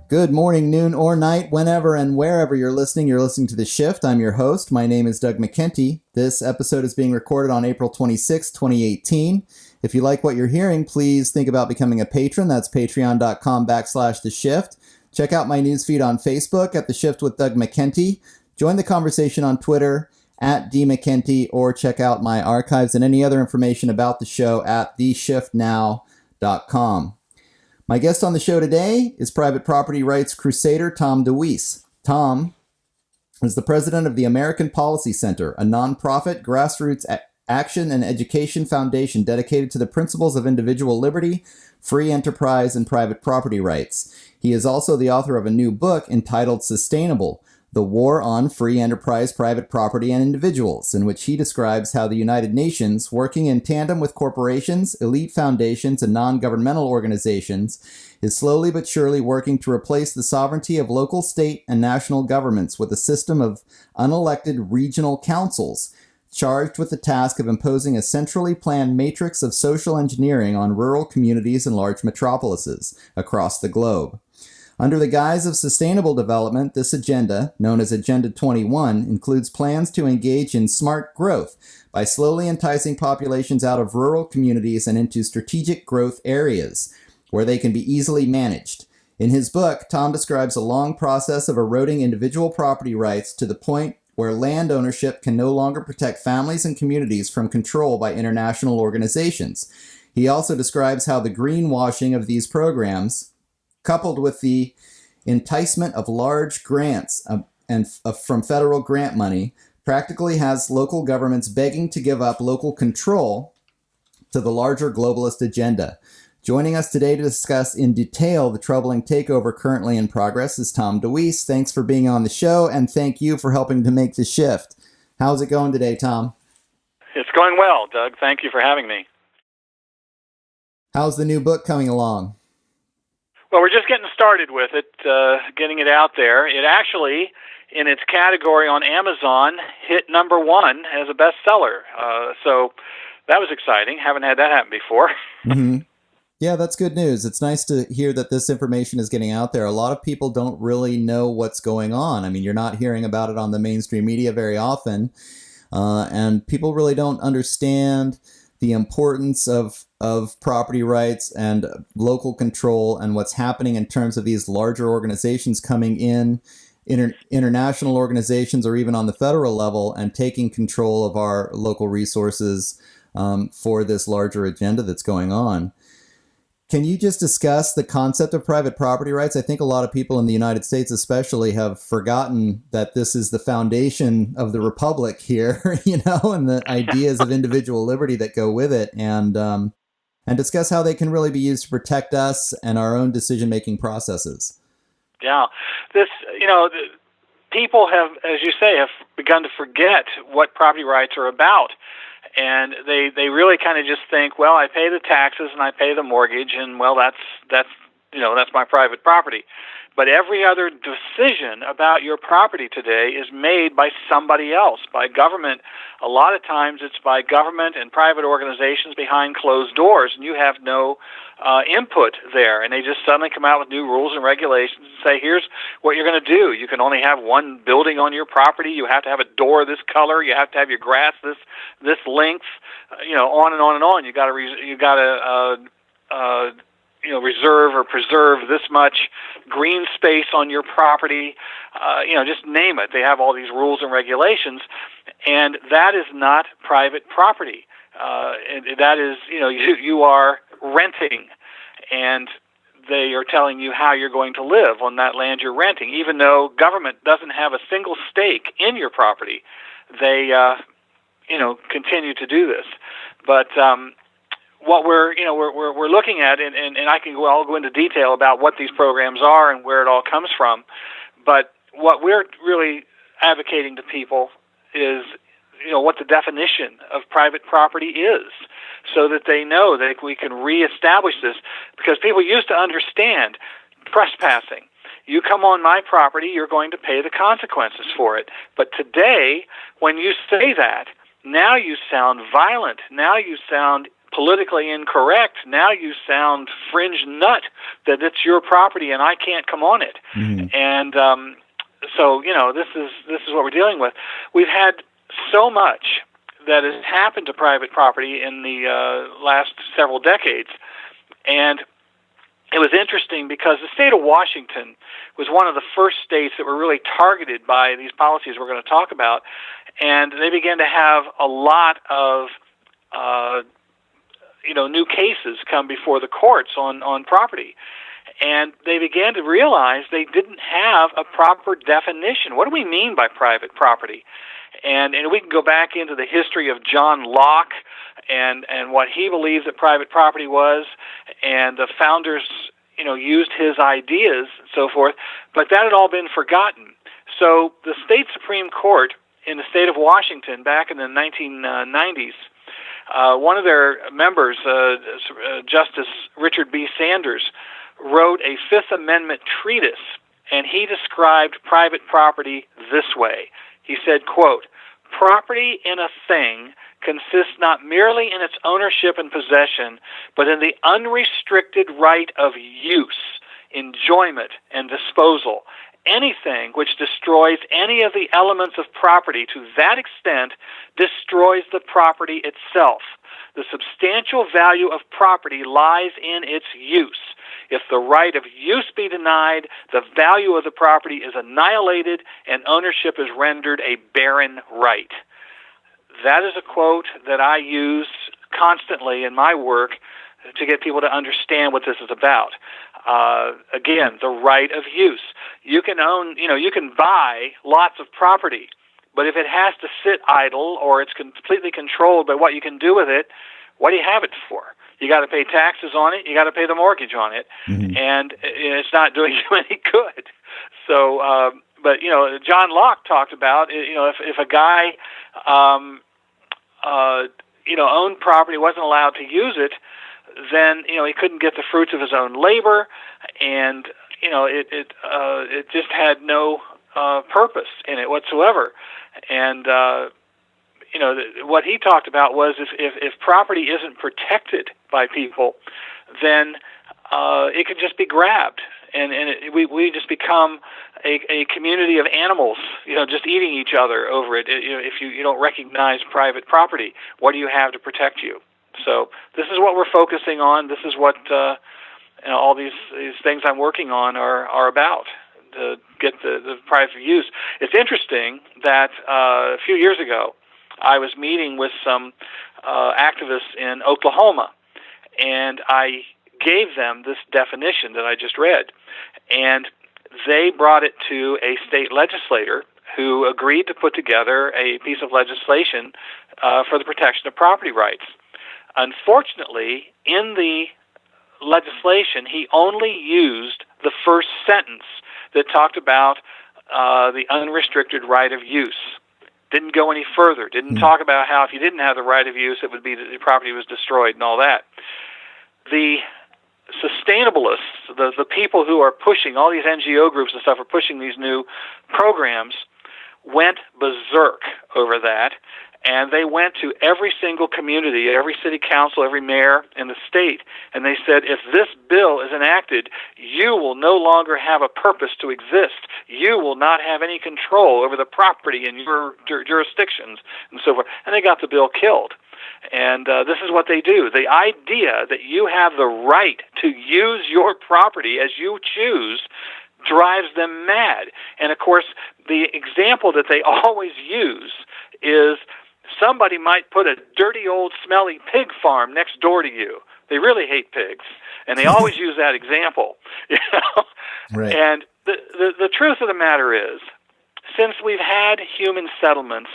Good morning, noon, or night, whenever and wherever you're listening to The Shift. I'm your host. My name is Doug McKenty. This episode is being recorded on April 26, 2018. If you like what you're hearing, please think about becoming a patron. That's patreon.com/The Shift. Check out my newsfeed on Facebook at The Shift with Doug McKenty. Join the conversation on Twitter at DMcKenty, or check out my archives and any other information about the show at theshiftnow.com. My guest on the show today is private property rights crusader Tom Deweese. Tom is the president of the American Policy Center, a nonprofit grassroots action and education foundation dedicated to the principles of individual liberty, free enterprise, and private property rights. He is also the author of a new book entitled Sustainable: The War on Free Enterprise, Private Property, and Individuals, in which he describes how the United Nations, working in tandem with corporations, elite foundations, and non-governmental organizations, is slowly but surely working to replace the sovereignty of local, state, and national governments with a system of unelected regional councils, charged with the task of imposing a centrally planned matrix of social engineering on rural communities and large metropolises across the globe. Under the guise of sustainable development, this agenda, known as Agenda 21, includes plans to engage in smart growth by slowly enticing populations out of rural communities and into strategic growth areas where they can be easily managed. In his book, Tom describes a long process of eroding individual property rights to the point where land ownership can no longer protect families and communities from control by international organizations. He also describes how the greenwashing of these programs, coupled with the enticement of large grants from federal grant money, practically has local governments begging to give up local control to the larger globalist agenda. Joining us today to discuss in detail the troubling takeover currently in progress is Tom Deweese. Thanks for being on the show, and thank you for helping to make the shift. How's it going today, Tom? It's going well, Doug. Thank you for having me. How's the new book coming along? Well, we're just getting started with it, getting it out there. It actually, in its category on Amazon, hit number one as a bestseller. So that was exciting. Haven't had that happen before. Mm-hmm. Yeah, that's good news. It's nice to hear that this information is getting out there. A lot of people don't really know what's going on. I mean, you're not hearing about it on the mainstream media very often, and people really don't understand the importance of property rights and local control and what's happening in terms of these larger organizations coming in, international organizations, or even on the federal level, and taking control of our local resources for this larger agenda that's going on. Can you just discuss the concept of private property rights? I think a lot of people in the United States especially have forgotten that this is the foundation of the republic here, and the ideas of individual liberty that go with it, and discuss how they can really be used to protect us and our own decision-making processes. Yeah. People have, as you say, have begun to forget what property rights are about. And they really kind of just think, well, I pay the taxes and I pay the mortgage, and well, that's my private property. But every other decision about your property today is made by somebody else, by government. A lot of times it's by government and private organizations behind closed doors, and you have no input there. And they just suddenly come out with new rules and regulations and say, here's what you're going to do. You can only have one building on your property. You have to have a door this color. You have to have your grass this length. On and on and on. You got to reserve or preserve this much green space on your property, just name it. They have all these rules and regulations, and that is not private property. That is, you are renting, and they are telling you how you're going to live on that land you're renting. Even though government doesn't have a single stake in your property, they, continue to do this. But what we're looking at, and I'll go into detail about what these programs are and where it all comes from. But what we're really advocating to people is, what the definition of private property is, so that they know that we can reestablish this. Because people used to understand trespassing. You come on my property, you're going to pay the consequences for it. But today, when you say that, now you sound violent. Now you sound politically incorrect, now you sound fringe nut that it's your property and I can't come on it. Mm-hmm. And so, this is what we're dealing with. We've had so much that has happened to private property in the last several decades, and it was interesting because the state of Washington was one of the first states that were really targeted by these policies we're going to talk about, and they began to have a lot of new cases come before the courts on property. And they began to realize they didn't have a proper definition. What do we mean by private property? And we can go back into the history of John Locke and what he believed that private property was, and the founders, used his ideas and so forth, but that had all been forgotten. So the state Supreme Court in the state of Washington back in the 1990s, one of their members, Justice Richard B. Sanders, wrote a Fifth Amendment treatise, and he described private property this way. He said, quote, "Property in a thing consists not merely in its ownership and possession, but in the unrestricted right of use, enjoyment, and disposal. Anything which destroys any of the elements of property to that extent destroys the property itself. The substantial value of property lies in its use. If the right of use be denied, the value of the property is annihilated and ownership is rendered a barren right." That is a quote that I use constantly in my work to get people to understand what this is about. Again, the right of use. You can you can buy lots of property, but if it has to sit idle or it's completely controlled by what you can do with it, what do you have it for? You got to pay taxes on it. You got to pay the mortgage on it, and it's not doing you any good. So, but John Locke talked about if a guy owned property, wasn't allowed to use it, then he couldn't get the fruits of his own labor, and it just had no purpose in it whatsoever. And what he talked about was if property isn't protected by people, then it could just be grabbed, and we just become a community of animals, just eating each other over it. If you don't recognize private property, what do you have to protect you? So this is what we're focusing on. This is what all these things I'm working on are about, to get the private use. It's interesting that a few years ago, I was meeting with some activists in Oklahoma, and I gave them this definition that I just read, and they brought it to a state legislator who agreed to put together a piece of legislation for the protection of property rights. Unfortunately, in the legislation, he only used the first sentence that talked about the unrestricted right of use. Didn't go any further. Didn't talk about how if you didn't have the right of use, it would be that the property was destroyed and all that. The sustainabilists, the people who are pushing, all these NGO groups and stuff are pushing these new programs, went berserk over that, and they went to every single community, every city council, every mayor in the state, and they said, if this bill is enacted, you will no longer have a purpose to exist. You will not have any control over the property in your jurisdictions, and so forth. And they got the bill killed. And this is what they do. The idea that you have the right to use your property as you choose drives them mad. And, of course, the example that they always use is somebody might put a dirty old smelly pig farm next door to you. They really hate pigs, and they always use that example. Right. And the truth of the matter is, since we've had human settlements,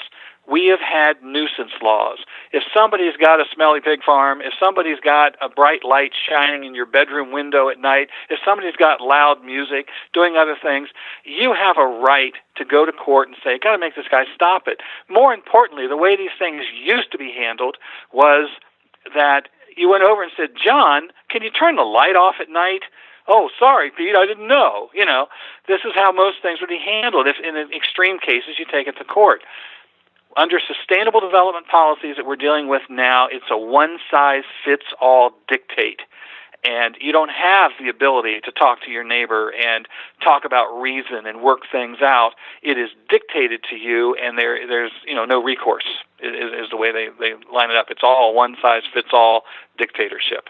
we have had nuisance laws. If somebody's got a smelly pig farm, if somebody's got a bright light shining in your bedroom window at night, if somebody's got loud music, doing other things, you have a right to go to court and say, got to make this guy stop it. More importantly, the way these things used to be handled was that you went over and said, John, can you turn the light off at night? Oh, sorry, Pete, I didn't know. This is how most things would be handled. If in extreme cases you take it to court. Under sustainable development policies that we're dealing with now, it's a one-size-fits-all dictate. And you don't have the ability to talk to your neighbor and talk about reason and work things out. It is dictated to you, and there's no recourse is the way they line it up. It's all one-size-fits-all dictatorship.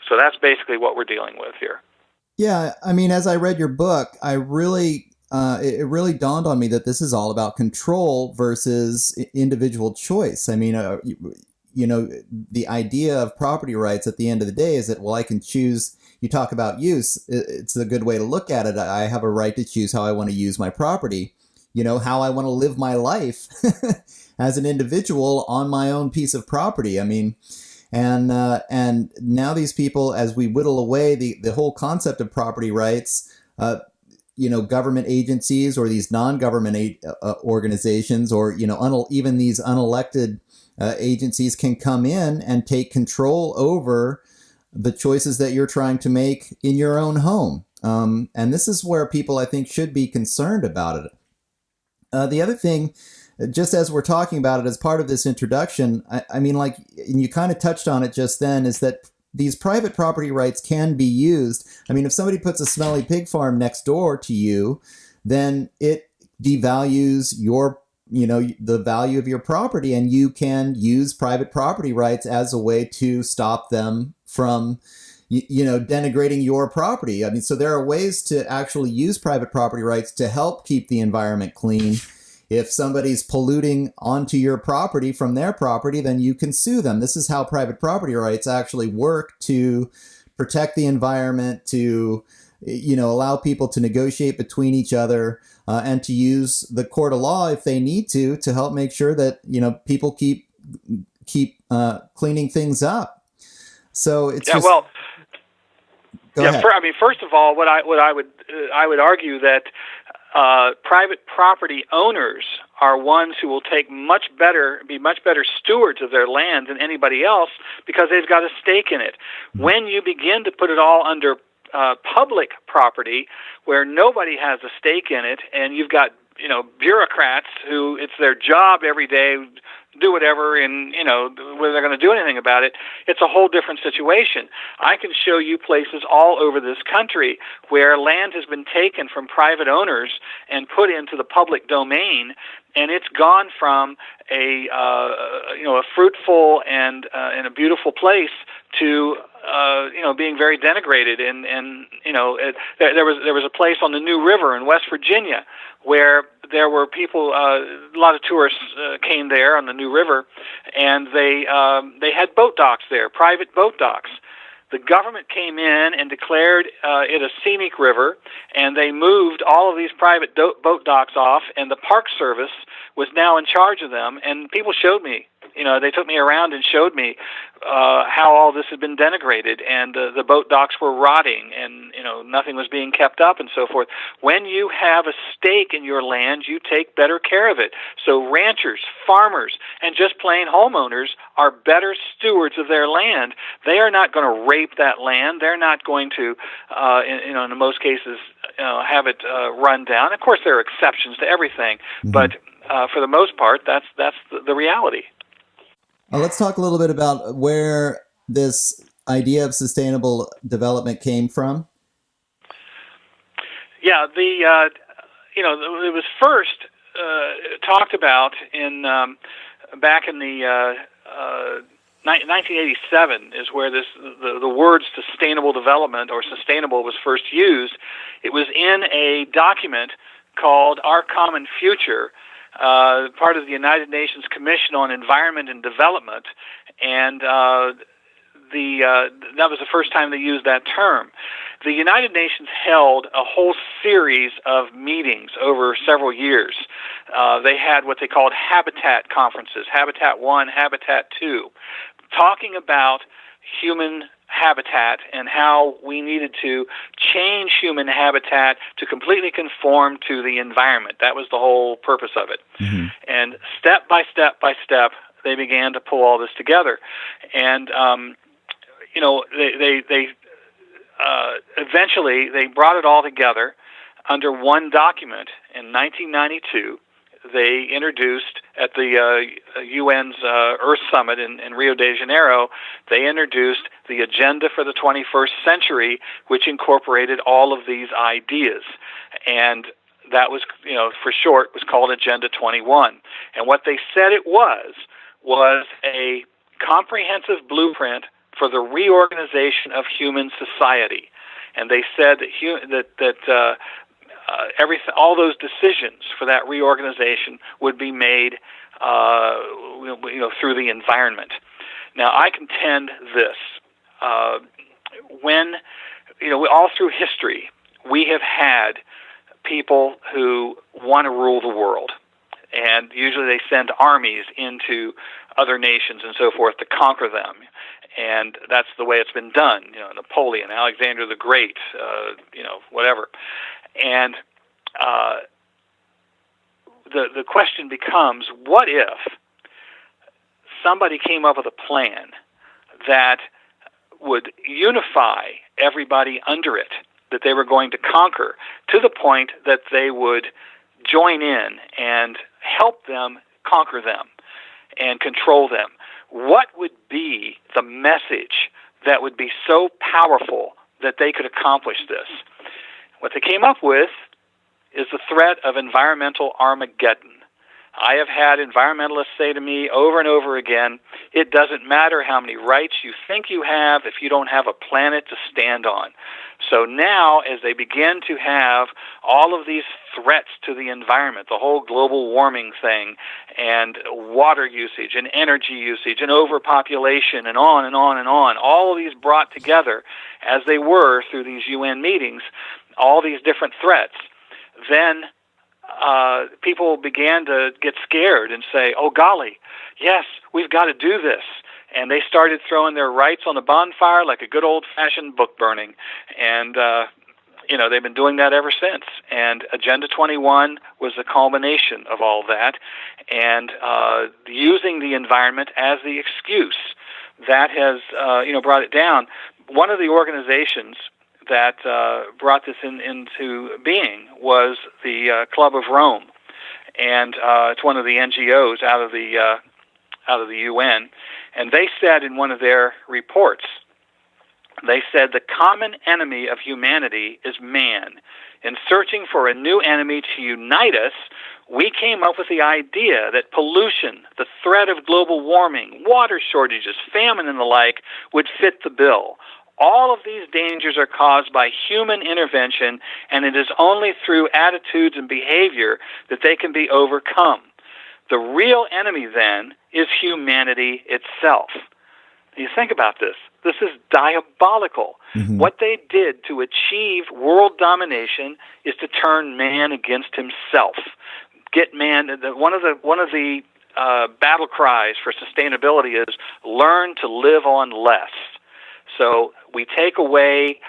So that's basically what we're dealing with here. Yeah, I mean, as I read your book, it really dawned on me that this is all about control versus individual choice. I mean, the idea of property rights at the end of the day is that, well, I can choose. You talk about use. It's a good way to look at it. I have a right to choose how I want to use my property, how I want to live my life as an individual on my own piece of property. I mean, and now these people, as we whittle away the whole concept of property rights, government agencies or these non-government organizations, or even these unelected agencies can come in and take control over the choices that you're trying to make in your own home. And this is where people, I think, should be concerned about it. The other thing, just as we're talking about it as part of this introduction, I mean, like, and you kind of touched on it just then, is that these private property rights can be used. I mean, if somebody puts a smelly pig farm next door to you, then it devalues the value of your property, and you can use private property rights as a way to stop them from, denigrating your property. I mean, so there are ways to actually use private property rights to help keep the environment clean. If somebody's polluting onto your property from their property, then you can sue them. This is how private property rights actually work to protect the environment, to allow people to negotiate between each other, and to use the court of law if they need to help make sure that people keep cleaning things up. So it's just. Well, go ahead. First of all, what I would argue that private property owners are ones who will be much better stewards of their land than anybody else, because they've got a stake in it. When you begin to put it all under public property, where nobody has a stake in it, and you've got bureaucrats who it's their job every day, do whatever, and whether they're going to do anything about it, it's a whole different situation. I can show you places all over this country where land has been taken from private owners and put into the public domain, and it's gone from a fruitful and a beautiful place to being very denigrated, and there was a place on the New River in West Virginia where there were people, a lot of tourists came there on the New River, and they had boat docks there, private boat docks. The government came in and declared it a scenic river, and they moved all of these private boat docks off, and the Park Service was now in charge of them. And people showed me, they took me around and showed me how all this had been denigrated, and the boat docks were rotting, and nothing was being kept up, and so forth. When you have a stake in your land, you take better care of it. So ranchers, farmers, and just plain homeowners are better stewards of their land. They are not going to rape that land. They're not going to, in most cases, have it run down. Of course, there are exceptions to everything, but for the most part, that's the reality. Let's talk a little bit about where this idea of sustainable development came from. Yeah, it was first talked about in back in the 1987 is where the words sustainable development or sustainable was first used. It was in a document called Our Common Future, part of the United Nations Commission on Environment and Development, and that was the first time they used that term. The United Nations held a whole series of meetings over several years. They had what they called habitat conferences, Habitat 1, Habitat 2, talking about human habitat and how we needed to change human habitat to completely conform to the environment. That was the whole purpose of it. Mm-hmm. And step by step by step, they began to pull all this together. And they eventually they brought it all together under one document. In 1992, they introduced at the UN's Earth Summit in Rio de Janeiro, they introduced the Agenda for the 21st Century, which incorporated all of these ideas. And that was, for short, was called Agenda 21. And what they said it was a comprehensive blueprint for the reorganization of human society. And they said that everything, all those decisions for that reorganization would be made, through the environment. Now, I contend this: when all through history, we have had people who want to rule the world, and usually they send armies into other nations and so forth to conquer them. And that's the way it's been done. Napoleon, Alexander the Great, whatever. And the question becomes, what if somebody came up with a plan that would unify everybody under it, that they were going to conquer, to the point that they would join in and help them conquer them and control them? What would be the message that would be so powerful that they could accomplish this? What they came up with is the threat of environmental Armageddon. I have had environmentalists say to me over and over again, it doesn't matter how many rights you think you have if you don't have a planet to stand on. So now, as they begin to have all of these threats to the environment, the whole global warming thing, and water usage, and energy usage, and overpopulation, and on and on and on, all of these brought together, as they were through these UN meetings, all these different threats, then people began to get scared and say, oh golly, yes, we've got to do this. And they started throwing their rights on the bonfire like a good old-fashioned book burning. And, they've been doing that ever since. And Agenda 21 was the culmination of all that. And using the environment as the excuse, that has, brought it down. One of the organizations that brought this into being was the Club of Rome. And it's one of the NGOs out of the UN. And they said in one of their reports, they said the common enemy of humanity is man. In searching for a new enemy to unite us, we came up with the idea that pollution, the threat of global warming, water shortages, famine, and the like would fit the bill. All of these dangers are caused by human intervention, and it is only through attitudes and behavior that they can be overcome. The real enemy, then, is humanity itself. You think about this. This is diabolical. Mm-hmm. What they did to achieve world domination is to turn man against himself. Get man. One of the battle cries for sustainability is learn to live on less. So we take away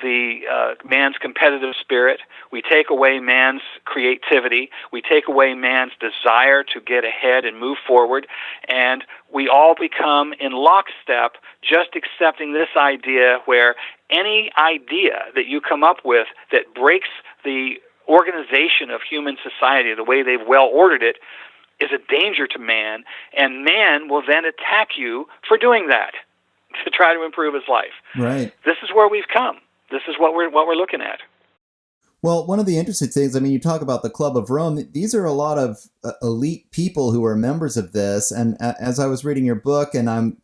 the man's competitive spirit. We take away man's creativity. We take away man's desire to get ahead and move forward. And we all become in lockstep just accepting this idea where any idea that you come up with that breaks the organization of human society, the way they've well ordered it, is a danger to man. And man will then attack you for doing that to try to improve his life. Right. This is where we've come. This is what we're looking at. Well, one of the interesting things, you talk about the Club of Rome. These are a lot of elite people who are members of this. And as I was reading your book, and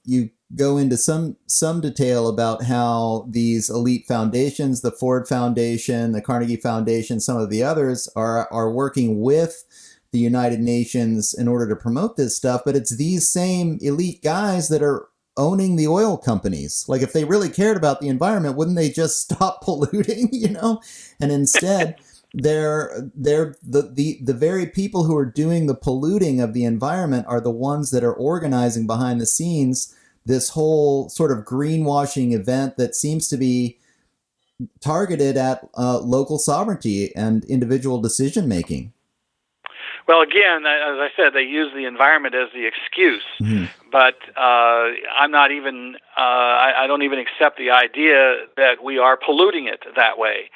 you go into some detail about how these elite foundations, the Ford Foundation, the Carnegie Foundation, some of the others are working with the United Nations in order to promote this stuff. But it's these same elite guys that are owning the oil companies. Like, if they really cared about the environment, wouldn't they just stop polluting, And instead, they're the very people who are doing the polluting of the environment are the ones that are organizing behind the scenes this whole sort of greenwashing event that seems to be targeted at local sovereignty and individual decision making. Well, again, as I said, they use the environment as the excuse. Mm-hmm. but I'm not even. I don't even accept the idea that we are polluting it that way.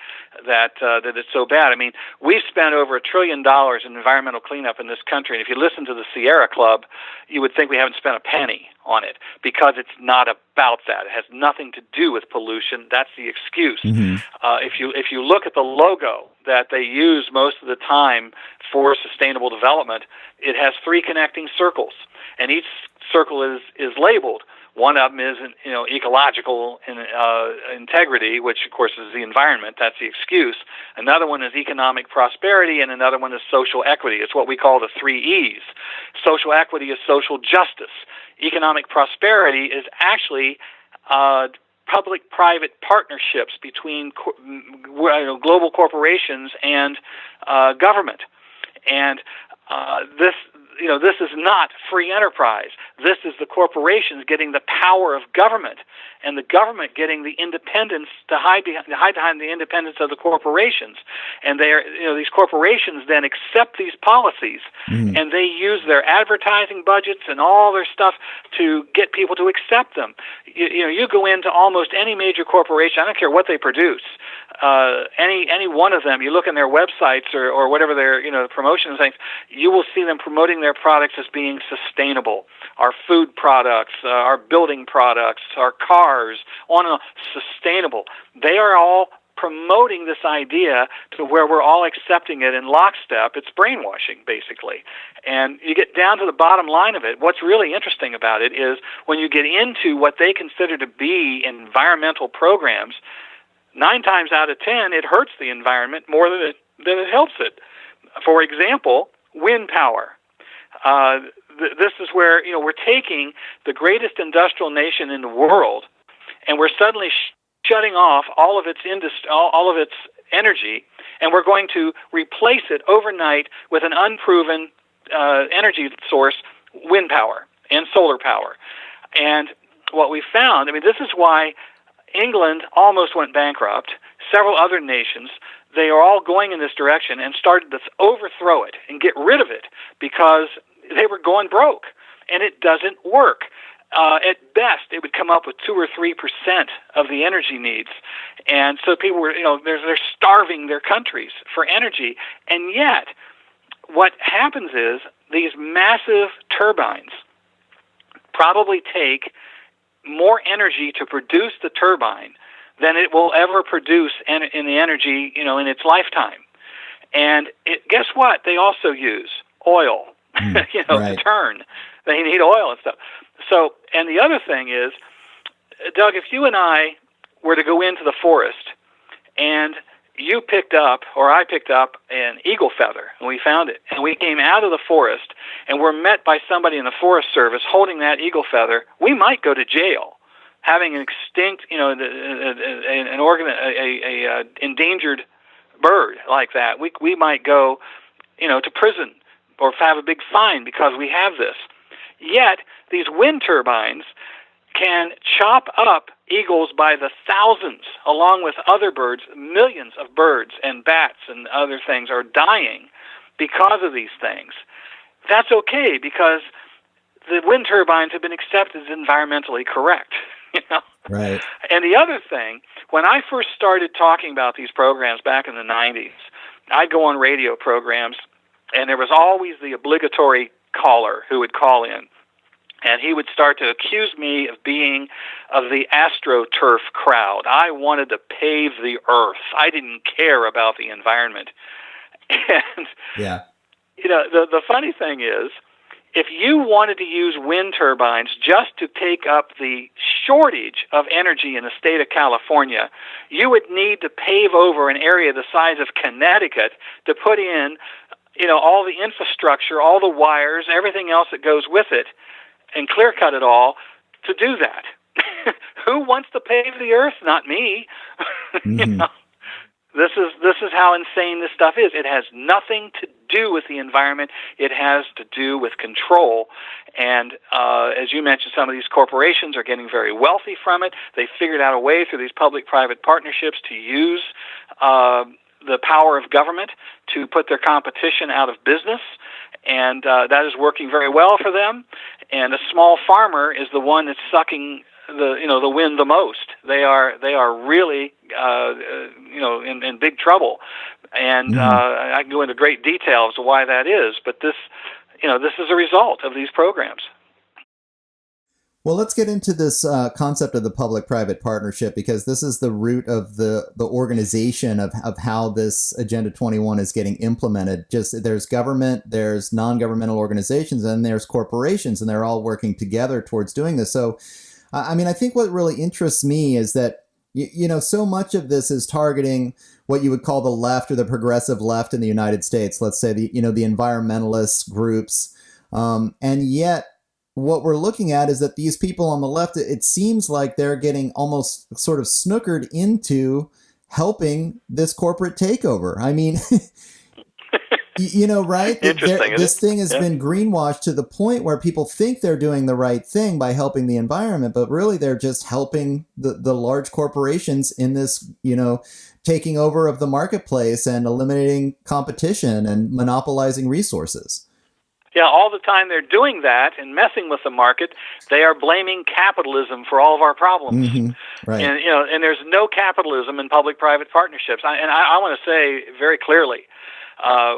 That it's so bad. I mean, we've spent over $1 trillion in environmental cleanup in this country, and if you listen to the Sierra Club, you would think we haven't spent a penny on it, because it's not about that. It has nothing to do with pollution. That's the excuse. Mm-hmm. If you look at the logo that they use most of the time for sustainable development, it has 3 connecting circles, and each circle is labeled. One of them is, ecological integrity, which of course is the environment. That's the excuse. Another one is economic prosperity, and another one is social equity. It's what we call the 3 E's. Social equity is social justice. Economic prosperity is actually public-private partnerships between global corporations and government. And this is not free enterprise. This is the corporations getting the power of government, and the government getting the independence to hide behind the independence of the corporations. And these corporations then accept these policies, and they use their advertising budgets and all their stuff to get people to accept them. You go into almost any major corporation, I don't care what they produce, any one of them, you look in their websites or whatever their promotion things, you will see them promoting their products as being sustainable. Our food products, our building products, our cars, on and on, sustainable. They are all promoting this idea to where we're all accepting it in lockstep. It's brainwashing, basically. And you get down to the bottom line of it. What's really interesting about it is when you get into what they consider to be environmental programs, 9 times out of 10, it hurts the environment more than it helps it. For example, wind power. This is where we're taking the greatest industrial nation in the world, and we're suddenly shutting off all of its energy, and we're going to replace it overnight with an unproven energy source, wind power and solar power. And what we found, this is why England almost went bankrupt. Several other nations, they are all going in this direction and started to overthrow it and get rid of it because they were going broke, and it doesn't work. At best, it would come up with 2 or 3% of the energy needs, and so people were, they're starving their countries for energy, and yet, what happens is these massive turbines probably take more energy to produce the turbine than it will ever produce in the energy, in its lifetime. And guess what? They also use oil, right. to turn. They need oil and stuff. So, and the other thing is, Doug, if you and I were to go into the forest and you picked up, or I picked up, an eagle feather, and we found it, and we came out of the forest and were met by somebody in the Forest Service holding that eagle feather, we might go to jail. Having an extinct, an endangered bird like that, we might go, to prison or have a big fine because we have this. Yet these wind turbines can chop up eagles by the thousands, along with other birds. Millions of birds and bats and other things are dying because of these things. That's okay because the wind turbines have been accepted as environmentally correct. Right. And the other thing, when I first started talking about these programs back in the 90s, I'd go on radio programs, and there was always the obligatory caller who would call in, and he would start to accuse me of being of the AstroTurf crowd. I wanted to pave the earth. I didn't care about the environment. And, yeah. The funny thing is, if you wanted to use wind turbines just to take up the shortage of energy in the state of California, you would need to pave over an area the size of Connecticut to put in, all the infrastructure, all the wires, everything else that goes with it, and clear cut it all to do that. Who wants to pave the earth? Not me. Mm-hmm. This is how insane this stuff is. It has nothing to do with the environment. It has to do with control. And as you mentioned, some of these corporations are getting very wealthy from it. They figured out a way through these public-private partnerships to use the power of government to put their competition out of business. and that is working very well for them. And a small farmer is the one that's sucking the wind the most. They are really in big trouble, and I can go into great detail as to why that is. But this is a result of these programs. Well, let's get into this concept of the public-private partnership, because this is the root of the organization of how this Agenda 21 is getting implemented. Just there's government, there's non-governmental organizations, and there's corporations, and they're all working together towards doing this. So, I mean, I think what really interests me is that, so much of this is targeting what you would call the left or the progressive left in the United States. Let's say the environmentalist groups, and yet what we're looking at is that these people on the left, it seems like they're getting almost sort of snookered into helping this corporate takeover. I mean, right? Interesting. This thing has been greenwashed to the point where people think they're doing the right thing by helping the environment, but really they're just helping the large corporations in this, taking over of the marketplace and eliminating competition and monopolizing resources. Yeah, all the time they're doing that and messing with the market, they are blaming capitalism for all of our problems. Right. And there's no capitalism in public-private partnerships. I want to say very clearly,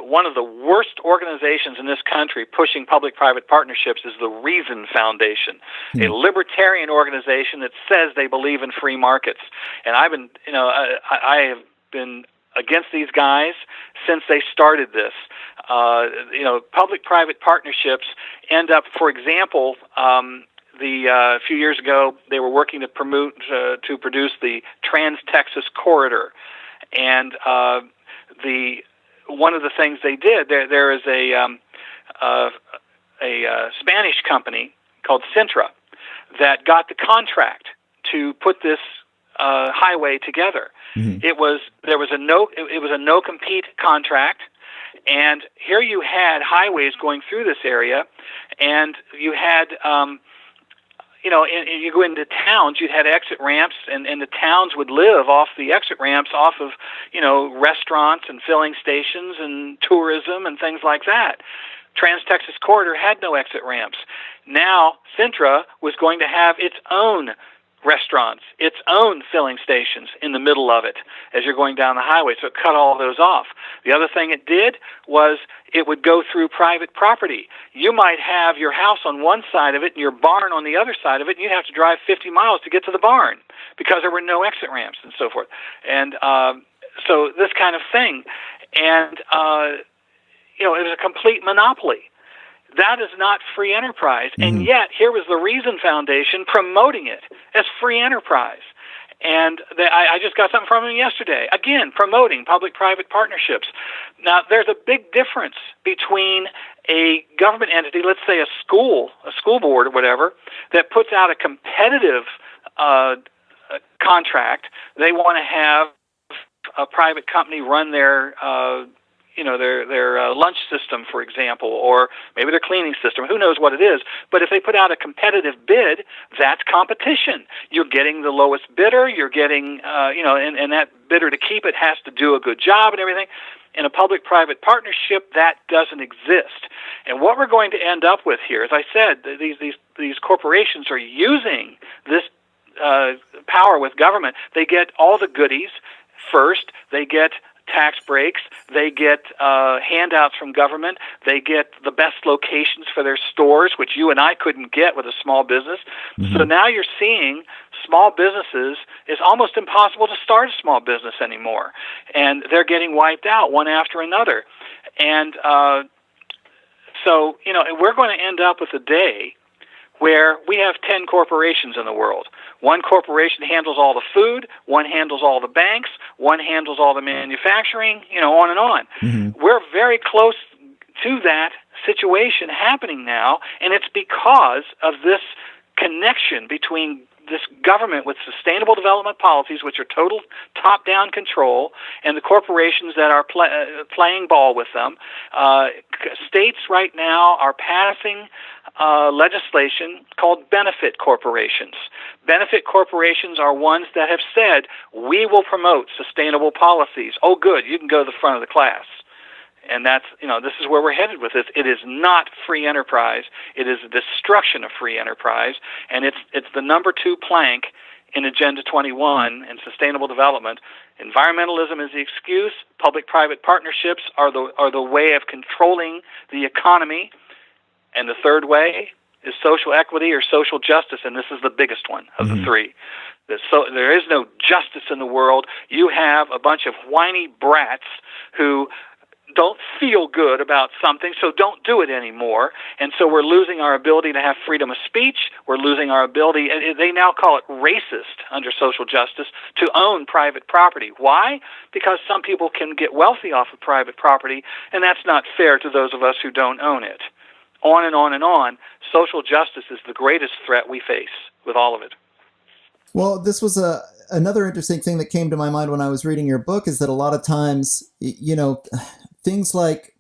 one of the worst organizations in this country pushing public-private partnerships is the Reason Foundation, a libertarian organization that says they believe in free markets. And I have been against these guys since they started this. Public-private partnerships end up, for example, a few years ago, they were working to produce the Trans-Texas Corridor, and one of the things they did, there is a Spanish company called Sintra that got the contract to put this highway together. It was a no compete contract, and here you had highways going through this area, and you had you go into towns, you'd had exit ramps, and the towns would live off the exit ramps, off of restaurants and filling stations and tourism and things like that. Trans-Texas Corridor had no exit ramps. Now Sintra was going to have its own restaurants, its own filling stations in the middle of it as you're going down the highway, so it cut all those off. The other thing it did was it would go through private property. You might have your house on one side of it and your barn on the other side of it, and you'd have to drive 50 miles to get to the barn because there were no exit ramps and so forth. And so this kind of thing. And, it was a complete monopoly. That is not free enterprise, and yet here was the Reason Foundation promoting it as free enterprise. And I just got something from them yesterday, again, promoting public-private partnerships. Now, there's a big difference between a government entity, let's say a school board or whatever, that puts out a competitive contract. They want to have a private company run their their lunch system, for example, or maybe their cleaning system. Who knows what it is? But if they put out a competitive bid, that's competition. You're getting the lowest bidder. You're getting, and that bidder, to keep it, has to do a good job and everything. In a public-private partnership, that doesn't exist. And what we're going to end up with here, as I said, these corporations are using this power with government. They get all the goodies first. They get tax breaks, they get handouts from government, they get the best locations for their stores, which you and I couldn't get with a small business. So now you're seeing small businesses, it's almost impossible to start a small business anymore, and they're getting wiped out one after another. And so we're going to end up with a day where we have 10 corporations in the world. One corporation handles all the food, one handles all the banks, one handles all the manufacturing, on and on. We're very close to that situation happening now, and it's because of this connection between this government with sustainable development policies, which are total top-down control, and the corporations that are playing ball with them. States right now are passing legislation called benefit corporations. Benefit corporations are ones that have said, we will promote sustainable policies. Oh, good, you can go to the front of the class. And that's, this is where we're headed with this. It is not free enterprise. It is the destruction of free enterprise, and it's the number 2 plank in Agenda 21 and sustainable development. Environmentalism is the excuse. Public-private partnerships are the way of controlling the economy, and the third way is social equity or social justice, and this is the biggest one of the three. So there is no justice in the world. You have a bunch of whiny brats who don't feel good about something, so don't do it anymore. And so we're losing our ability to have freedom of speech. We're losing our ability, and they now call it racist under social justice, to own private property. Why? Because some people can get wealthy off of private property, and that's not fair to those of us who don't own it. On and on and on. Social justice is the greatest threat we face with all of it. Well, this was another interesting thing that came to my mind when I was reading your book, is that a lot of times, things like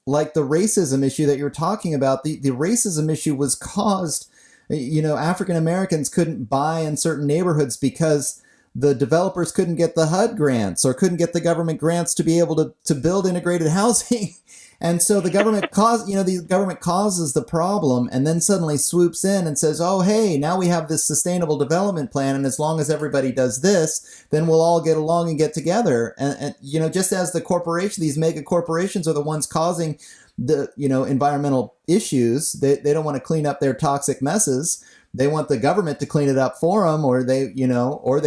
the racism issue that you're talking about, the racism issue was caused, African Americans couldn't buy in certain neighborhoods because the developers couldn't get the HUD grants or couldn't get the government grants to be able to build integrated housing. And so the government causes the problem, and then suddenly swoops in and says, oh, hey, now we have this sustainable development plan, and as long as everybody does this, then we'll all get along and get together. And just as these mega corporations are the ones causing the, environmental issues, they don't want to clean up their toxic messes. They want the government to clean it up for them, or they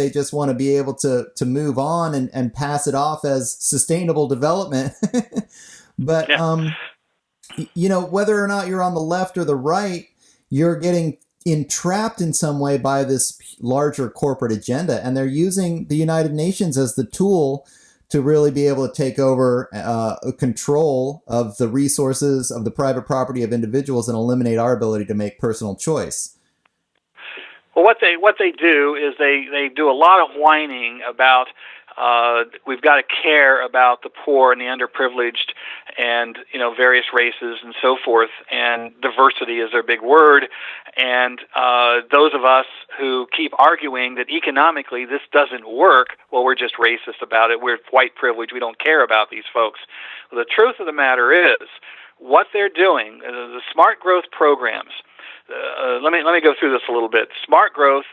just want to be able to move on and pass it off as sustainable development. But, whether or not you're on the left or the right, you're getting entrapped in some way by this larger corporate agenda. And they're using the United Nations as the tool to really be able to take over control of the resources of the private property of individuals and eliminate our ability to make personal choice. Well, what they do is they do a lot of whining about we've got to care about the poor and the underprivileged and various races and so forth, and diversity is their big word. And those of us who keep arguing that economically this doesn't work, well, we're just racist about it. We're white privileged. We don't care about these folks. Well, the truth of the matter is, what they're doing, the smart growth programs. Let me go through this a little bit. Smart growth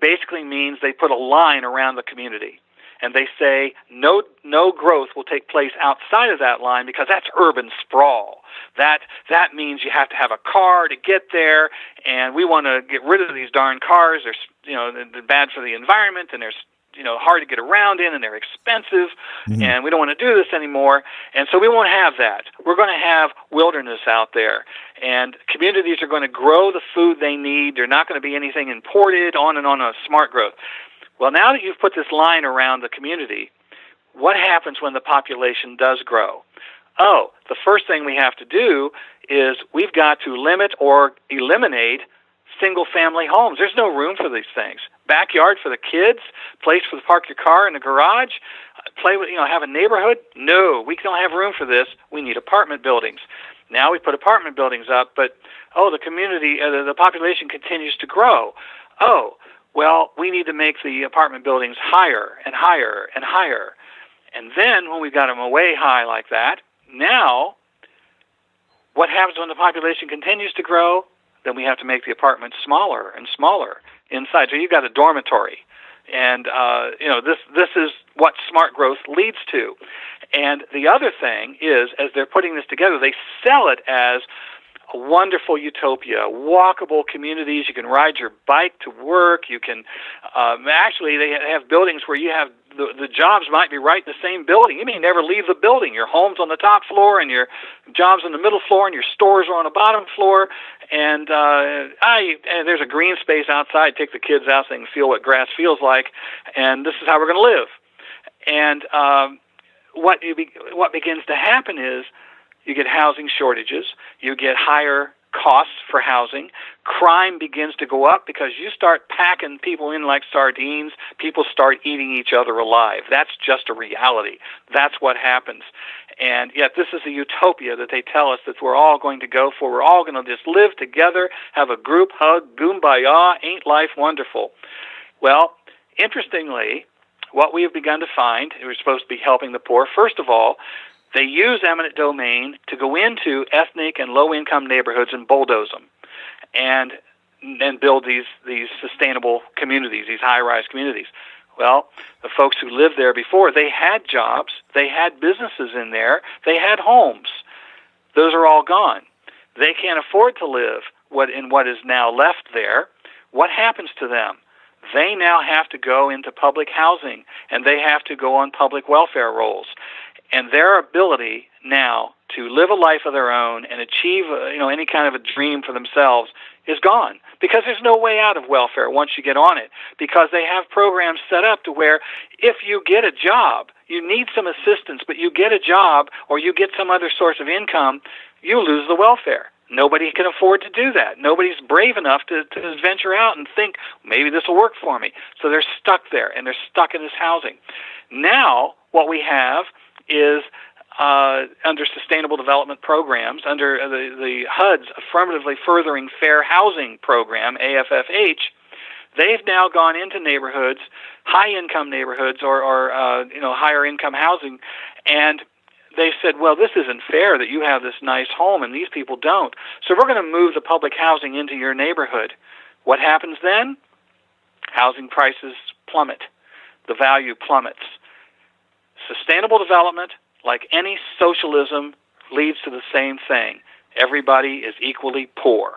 basically means they put a line around the community, and they say no growth will take place outside of that line because that's urban sprawl. That means you have to have a car to get there, and we want to get rid of these darn cars. They're bad for the environment, and they're hard to get around in, and they're expensive, and we don't want to do this anymore, and so we won't have that. We're going to have wilderness out there, and communities are going to grow the food they need. They're not going to be anything imported, on and on, a smart growth. Well, now that you've put this line around the community, what happens when the population does grow? Oh, the first thing we have to do is we've got to limit or eliminate single-family homes. There's no room for these things. Backyard for the kids, place for park your car in the garage, play with, have a neighborhood. No, we don't have room for this. We need apartment buildings. Now we put apartment buildings up, but the community, the population continues to grow. Oh, well, we need to make the apartment buildings higher and higher and higher. And then when we've got them way high like that, now what happens when the population continues to grow? Then we have to make the apartments smaller and smaller inside. So you've got a dormitory. And, this is what smart growth leads to. And the other thing is, as they're putting this together, they sell it as a wonderful utopia, walkable communities. You can ride your bike to work. You can actually, they have buildings where you have the jobs might be right in the same building. You may never leave the building. Your home's on the top floor, and your job's on the middle floor, and your stores are on the bottom floor. And there's a green space outside. Take the kids out so they can feel what grass feels like. And this is how we're going to live. And what begins to happen is, you get housing shortages, you get higher costs for housing, crime begins to go up because you start packing people in like sardines, people start eating each other alive. That's just a reality. That's what happens. And yet this is a utopia that they tell us that we're all going to go for. We're all going to just live together, have a group hug, kumbaya, ain't life wonderful? Well, interestingly, what we have begun to find, we're supposed to be helping the poor. First of all, They use eminent domain to go into ethnic and low-income neighborhoods and bulldoze them, and build these sustainable communities, these high-rise communities. Well, the folks who lived there before, they had jobs, they had businesses in there, they had homes. Those are all gone. They can't afford to live in what is now left there. What happens to them? They now have to go into public housing, and they have to go on public welfare rolls. And their ability now to live a life of their own and achieve any kind of a dream for themselves is gone, because there's no way out of welfare once you get on it, because they have programs set up to where if you get a job, you need some assistance, but you get a job or you get some other source of income, you lose the welfare. Nobody can afford to do that. Nobody's brave enough to venture out and think, maybe this will work for me. So they're stuck there, and they're stuck in this housing. Now, what we have is under sustainable development programs, under the HUD's Affirmatively Furthering Fair Housing Program, AFFH, they've now gone into neighborhoods, high-income neighborhoods or higher-income housing, and they've said, well, this isn't fair that you have this nice home and these people don't. So we're going to move the public housing into your neighborhood. What happens then? Housing prices plummet. The value plummets. Sustainable development, like any socialism, leads to the same thing. Everybody is equally poor.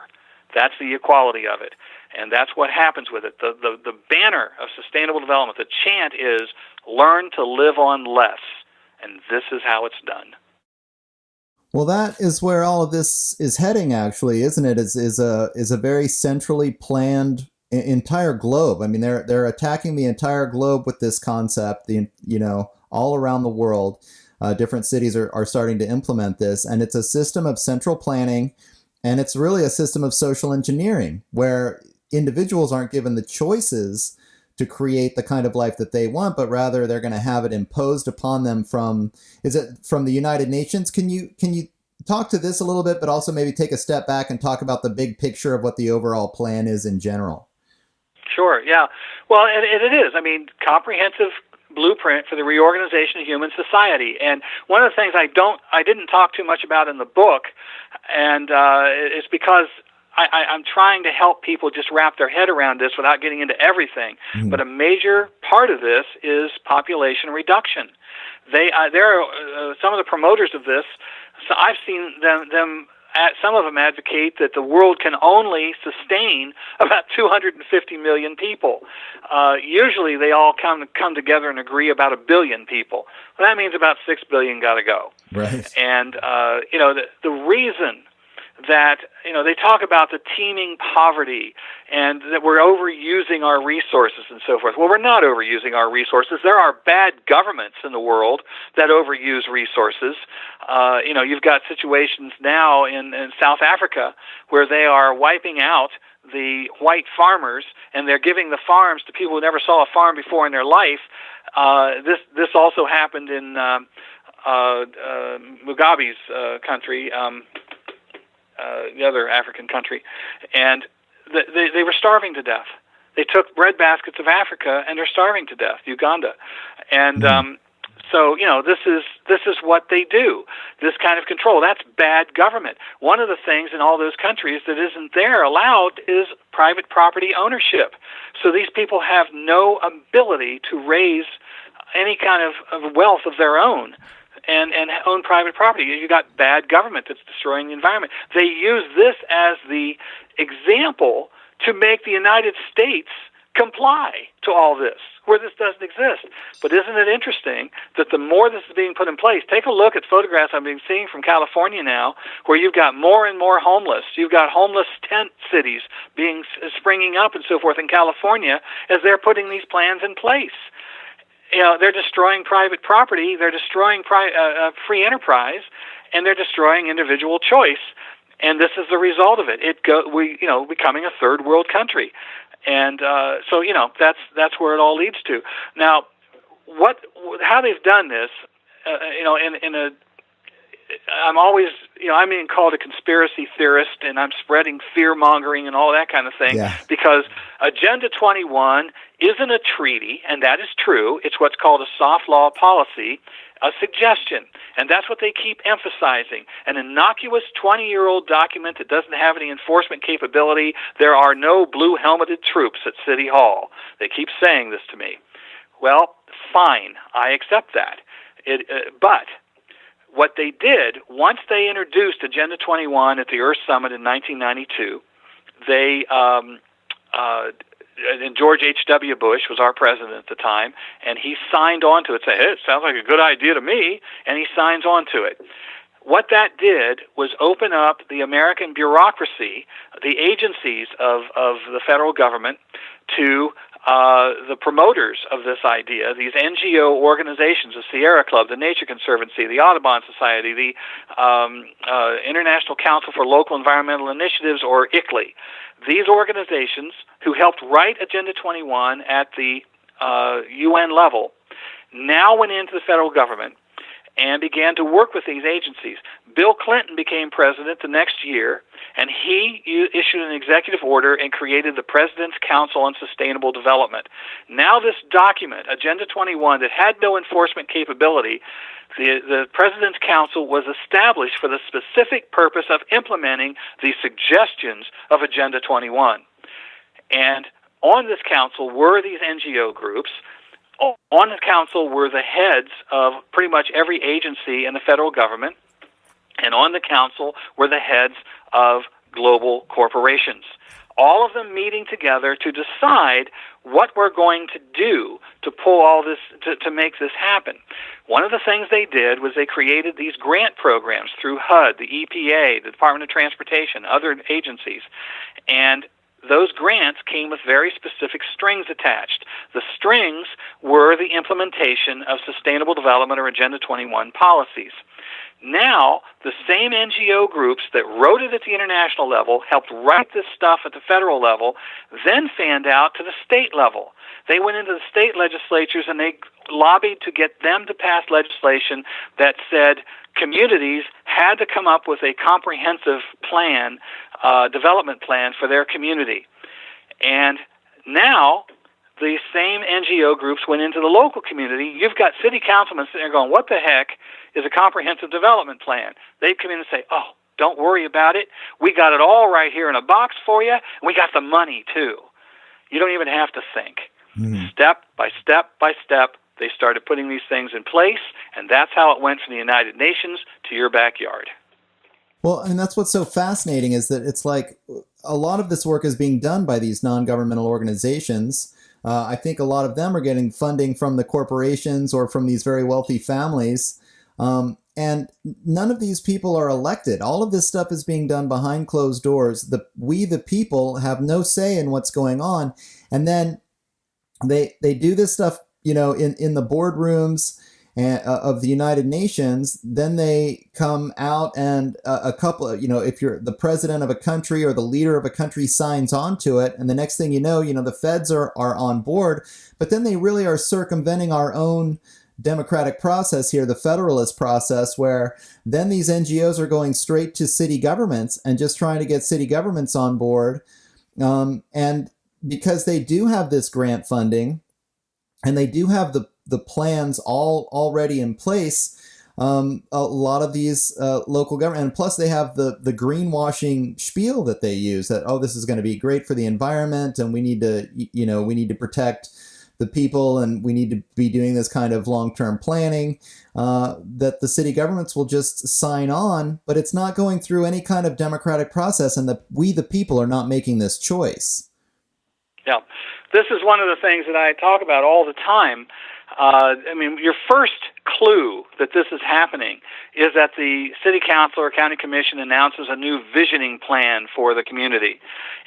That's the equality of it. And that's what happens with it. The banner of sustainable development, the chant is, learn to live on less. And this is how it's done. Well, that is where all of this is heading, actually, isn't it? Is a very centrally planned entire globe. I mean, they're attacking the entire globe with this concept. All around the world, different cities are starting to implement this, and it's a system of central planning, and it's really a system of social engineering where individuals aren't given the choices to create the kind of life that they want, but rather they're going to have it imposed upon them from the United Nations? Can you talk to this a little bit, but also maybe take a step back and talk about the big picture of what the overall plan is in general? Sure, yeah. Well, and it is. I mean, comprehensive blueprint for the reorganization of human society. And one of the things I didn't talk too much about in the book, and it's because I'm trying to help people just wrap their head around this without getting into everything. Mm-hmm. But a major part of this is population reduction. There are some of the promoters of this. So I've seen some of them advocate that the world can only sustain about 250 million people. Usually they all come together and agree about 1 billion people. Well, that means about 6 billion got to go. Right. And, the reason that, they talk about the teeming poverty and that we're overusing our resources and so forth. Well, we're not overusing our resources. There are bad governments in the world that overuse resources. You've got situations now in South Africa where they are wiping out the white farmers, and they're giving the farms to people who never saw a farm before in their life. This also happened in Mugabe's country, the other African country, and they were starving to death. They took bread baskets of Africa, and they're starving to death, Uganda. And so, this is what they do, this kind of control. That's bad government. One of the things in all those countries that isn't there allowed is private property ownership. So these people have no ability to raise any kind of wealth of their own and own private property. You got bad government that's destroying the environment. They use this as the example to make the United States comply to all this, where this doesn't exist. But isn't it interesting that the more this is being put in place, take a look at photographs I've been seeing from California now, where you've got more and more homeless. You've got homeless tent cities springing up and so forth in California as they're putting these plans in place. They're destroying private property, they're destroying free enterprise, and they're destroying individual choice. And this is the result of it. Becoming a third world country. And so that's where it all leads to. Now, how they've done this, I'm always, I'm being called a conspiracy theorist, and I'm spreading fear-mongering and all that kind of thing, because Agenda 21 isn't a treaty, and that is true. It's what's called a soft law policy, a suggestion, and that's what they keep emphasizing. An innocuous 20-year-old document that doesn't have any enforcement capability. There are no blue-helmeted troops at City Hall. They keep saying this to me. Well, fine, I accept that. But what they did, once they introduced Agenda 21 at the Earth Summit in 1992, they and George H.W. Bush was our president at the time, and he signed on to it, said, hey, it sounds like a good idea to me, and he signs on to it. What that did was open up the American bureaucracy, the agencies of the federal government, to the promoters of this idea, these NGO organizations, the Sierra Club, the Nature Conservancy, the Audubon Society, the International Council for Local Environmental Initiatives, or ICLEI. These organizations, who helped write Agenda 21 at the UN level, now went into the federal government and began to work with these agencies. Bill Clinton became president the next year, and he issued an executive order and created the President's Council on Sustainable Development. Now this document, Agenda 21, that had no enforcement capability, the President's Council was established for the specific purpose of implementing the suggestions of Agenda 21. And on this council were these NGO groups. On the council were the heads of pretty much every agency in the federal government, and on the council were the heads of global corporations, all of them meeting together to decide what we're going to do to pull all this, to make this happen. One of the things they did was they created these grant programs through HUD, the EPA, the Department of Transportation, other agencies, and those grants came with very specific strings attached. The strings were the implementation of Sustainable Development or Agenda 21 policies. Now, the same NGO groups that wrote it at the international level, helped write this stuff at the federal level, then fanned out to the state level. They went into the state legislatures and they lobbied to get them to pass legislation that said communities had to come up with a comprehensive plan, development plan for their community. And now the same NGO groups went into the local community. You've got city councilmen sitting there going, what the heck is a comprehensive development plan? They'd come in and say, oh, don't worry about it. We got it all right here in a box for you, and we got the money too. You don't even have to think. Step by step by step, they started putting these things in place, and that's how it went from the United Nations to your backyard. Well, and that's what's so fascinating is that it's like a lot of this work is being done by these non-governmental organizations. I think a lot of them are getting funding from the corporations or from these very wealthy families. And none of these people are elected. All of this stuff is being done behind closed doors. We, the people, have no say in what's going on. And then they do this stuff, in the boardrooms of the United Nations. Then they come out and a couple, if you're the president of a country or the leader of a country signs on to it, and the next thing you know, the feds are on board, but then they really are circumventing our own democratic process here, the federalist process, where then these NGOs are going straight to city governments and just trying to get city governments on board. And because they do have this grant funding and they do have the plans all already in place, a lot of these local government, and plus they have the greenwashing spiel that they use that, this is going to be great for the environment and we need to protect the people and we need to be doing this kind of long-term planning, that the city governments will just sign on, but it's not going through any kind of democratic process, and we the people are not making this choice. Yeah, this is one of the things that I talk about all the time. Your first clue that this is happening is that the city council or county commission announces a new visioning plan for the community.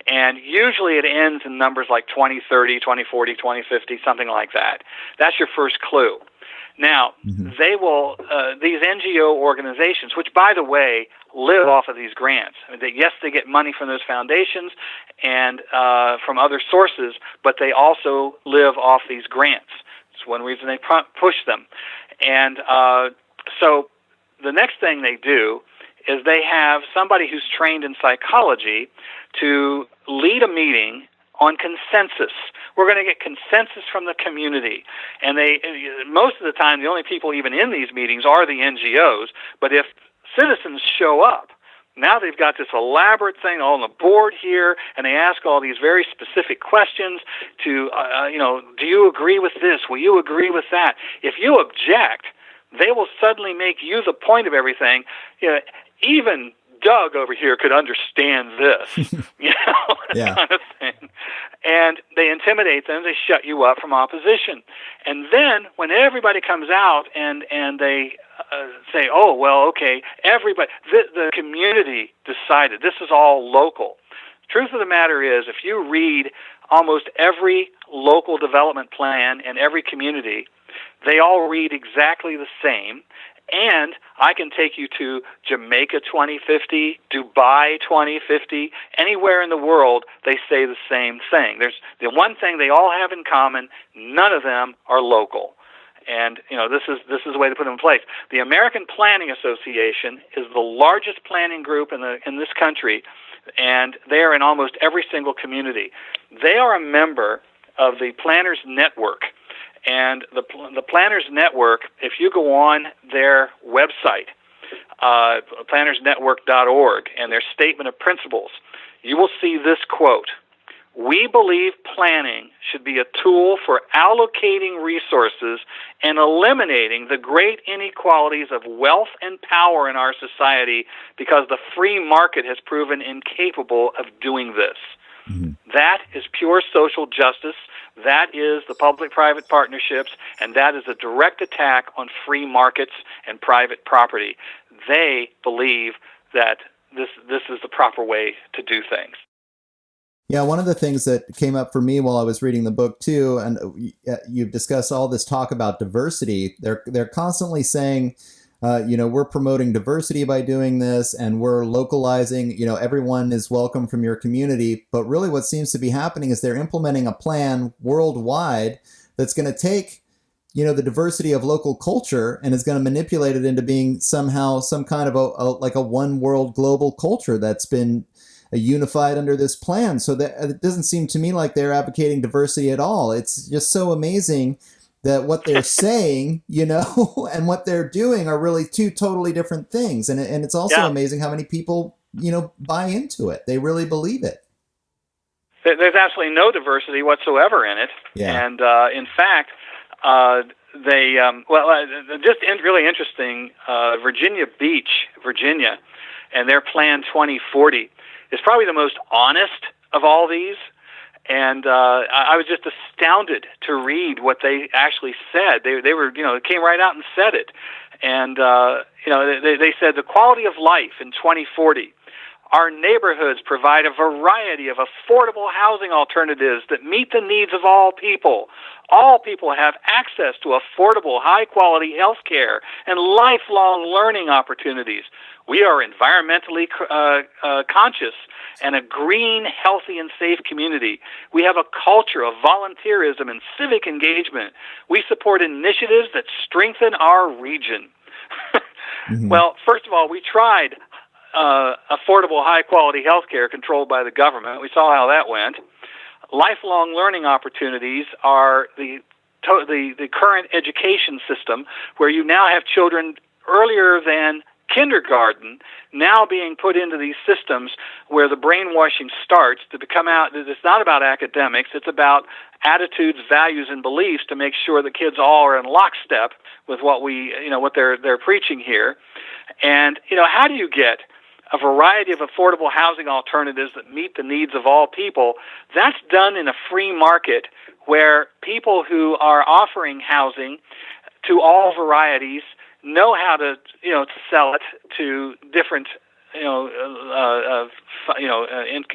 And usually it ends in numbers like 2030, 2040, 2050, something like that. That's your first clue. Now, they will, these NGO organizations, which, by the way, live off of these grants. Yes, they get money from those foundations and from other sources, but they also live off these grants. It's one reason they push them. And so the next thing they do is they have somebody who's trained in psychology to lead a meeting on consensus. We're going to get consensus from the community. And most of the time, the only people even in these meetings are the NGOs. But if citizens show up, now they've got this elaborate thing on the board here, and they ask all these very specific questions to, do you agree with this? Will you agree with that? If you object, they will suddenly make you the point of everything. Even Doug over here could understand this, Yeah. kind of thing. And they intimidate them. They shut you up from opposition. And then when everybody comes out and they say, oh, well, okay, everybody, the community decided. This is all local. Truth of the matter is, if you read almost every local development plan in every community, they all read exactly the same. And I can take you to Jamaica 2050, Dubai 2050, anywhere in the world, they say the same thing. There's the one thing they all have in common: none of them are local. And this is the way to put them in place. The American Planning Association is the largest planning group in this country, and they are in almost every single community. They are a member of the Planners Network. And the Planners Network, if you go on their website, plannersnetwork.org, and their statement of principles, you will see this quote: "We believe planning should be a tool for allocating resources and eliminating the great inequalities of wealth and power in our society because the free market has proven incapable of doing this." Mm-hmm. That is pure social justice. That is the public-private partnerships, and that is a direct attack on free markets and private property. They believe that this is the proper way to do things. Yeah, one of the things that came up for me while I was reading the book too, and you've discussed all this talk about diversity. They're constantly saying, we're promoting diversity by doing this, and we're localizing, everyone is welcome from your community. But really what seems to be happening is they're implementing a plan worldwide that's going to take, the diversity of local culture and is going to manipulate it into being somehow some kind of a one world global culture that's been unified under this plan. So that it doesn't seem to me like they're advocating diversity at all. It's just so amazing that what they're saying, and what they're doing are really two totally different things. And it's also amazing how many people, buy into it. They really believe it. There's absolutely no diversity whatsoever in it. Yeah. And in fact, really interesting, Virginia Beach, Virginia, and their Plan 2040 is probably the most honest of all these. And I was just astounded to read what they actually said. They were, came right out and said it. And, they said the quality of life in 2040, our neighborhoods provide a variety of affordable housing alternatives that meet the needs of all people. All people have access to affordable, high-quality health care and lifelong learning opportunities. We are environmentally conscious and a green, healthy, and safe community. We have a culture of volunteerism and civic engagement. We support initiatives that strengthen our region. Mm-hmm. Well, first of all, we tried affordable, high-quality health care controlled by the government. We saw how that went. Lifelong learning opportunities are the current education system where you now have children earlier than kindergarten now being put into these systems where the brainwashing starts to become out. It's not about academics. It's about attitudes, values, and beliefs to make sure the kids all are in lockstep with what what they're preaching here. And, how do you get a variety of affordable housing alternatives that meet the needs of all people? That's done in a free market where people who are offering housing to all varieties know how to sell it to different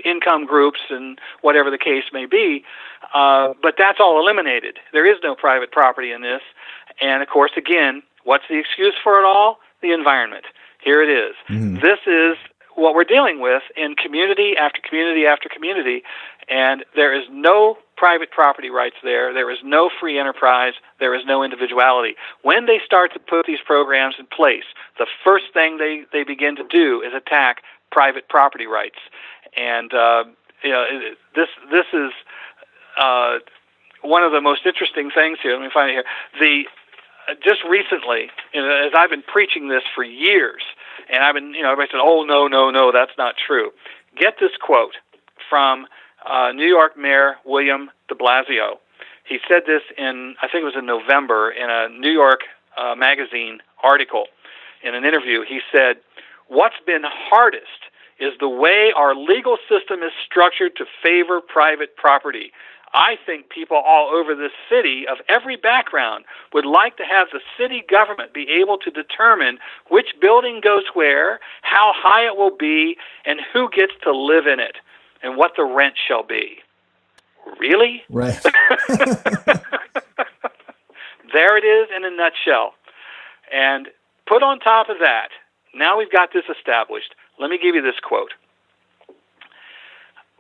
income groups and whatever the case may be. But that's all eliminated. There is no private property in this. And of course, again, what's the excuse for it all? The environment. Here it is. Mm-hmm. This is what we're dealing with in community after community after community, and there is no private property rights there. There is no free enterprise. There is no individuality. When they start to put these programs in place, the first thing they begin to do is attack private property rights. And this is one of the most interesting things here. Let me find it here. Just recently, as I've been preaching this for years, and I've been, everybody said, "Oh, no, that's not true." Get this quote from New York Mayor William de Blasio. He said this I think it was in November, in a New York magazine article. In an interview, he said, "What's been hardest is the way our legal system is structured to favor private property. I think people all over this city of every background would like to have the city government be able to determine which building goes where, how high it will be, and who gets to live in it, and what the rent shall be." Really? Right. There it is in a nutshell. And put on top of that, now we've got this established. Let me give you this quote.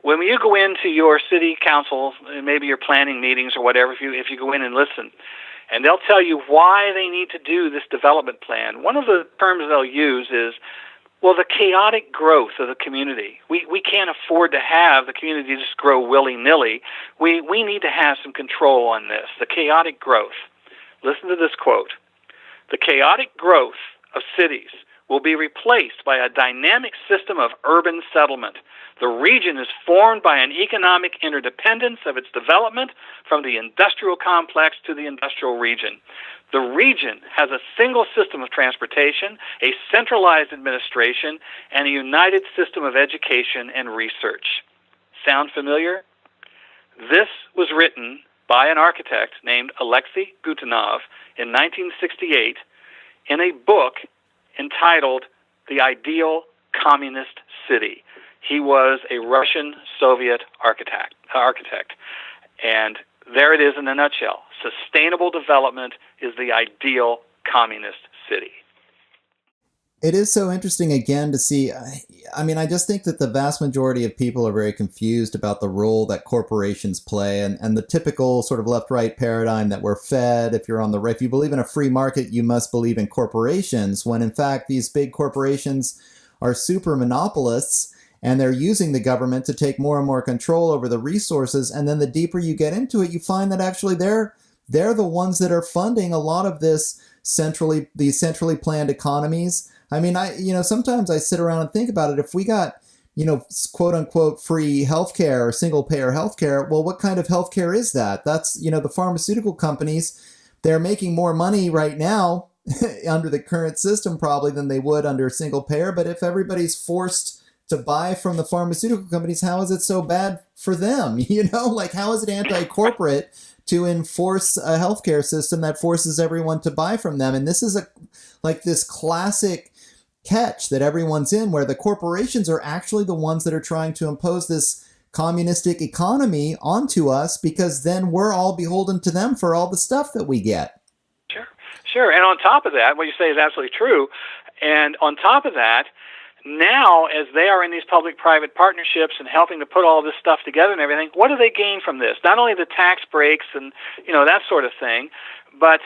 When you go into your city council, maybe your planning meetings or whatever, if you go in and listen, and they'll tell you why they need to do this development plan, one of the terms they'll use is, well, the chaotic growth of the community. We can't afford to have the community just grow willy-nilly. We need to have some control on this, the chaotic growth. Listen to this quote. "The chaotic growth of cities will be replaced by a dynamic system of urban settlement. The region is formed by an economic interdependence of its development from the industrial complex to the industrial region. The region has a single system of transportation, a centralized administration, and a united system of education and research." Sound familiar? This was written by an architect named Alexei Gutenov in 1968 in a book entitled The Ideal Communist City. He was a Russian-Soviet architect. And there it is in a nutshell. Sustainable development is the ideal communist city. It is so interesting again to see. I just think that the vast majority of people are very confused about the role that corporations play and the typical sort of left-right paradigm that we're fed. If you believe in a free market, you must believe in corporations, when in fact these big corporations are super monopolists and they're using the government to take more and more control over the resources. And then the deeper you get into it, you find that actually they're the ones that are funding a lot of these centrally planned economies. Sometimes I sit around and think about it. If we got, quote unquote free healthcare or single payer healthcare, well, what kind of healthcare is that? That's, the pharmaceutical companies, they're making more money right now under the current system probably than they would under single payer. But if everybody's forced to buy from the pharmaceutical companies, how is it so bad for them? How is it anti-corporate to enforce a healthcare system that forces everyone to buy from them? And this is this classic catch that everyone's in, where the corporations are actually the ones that are trying to impose this communistic economy onto us, because then we're all beholden to them for all the stuff that we get. Sure. And on top of that, what you say is absolutely true. And on top of that, now, as they are in these public-private partnerships and helping to put all this stuff together and everything, what do they gain from this? Not only the tax breaks and, that sort of thing, but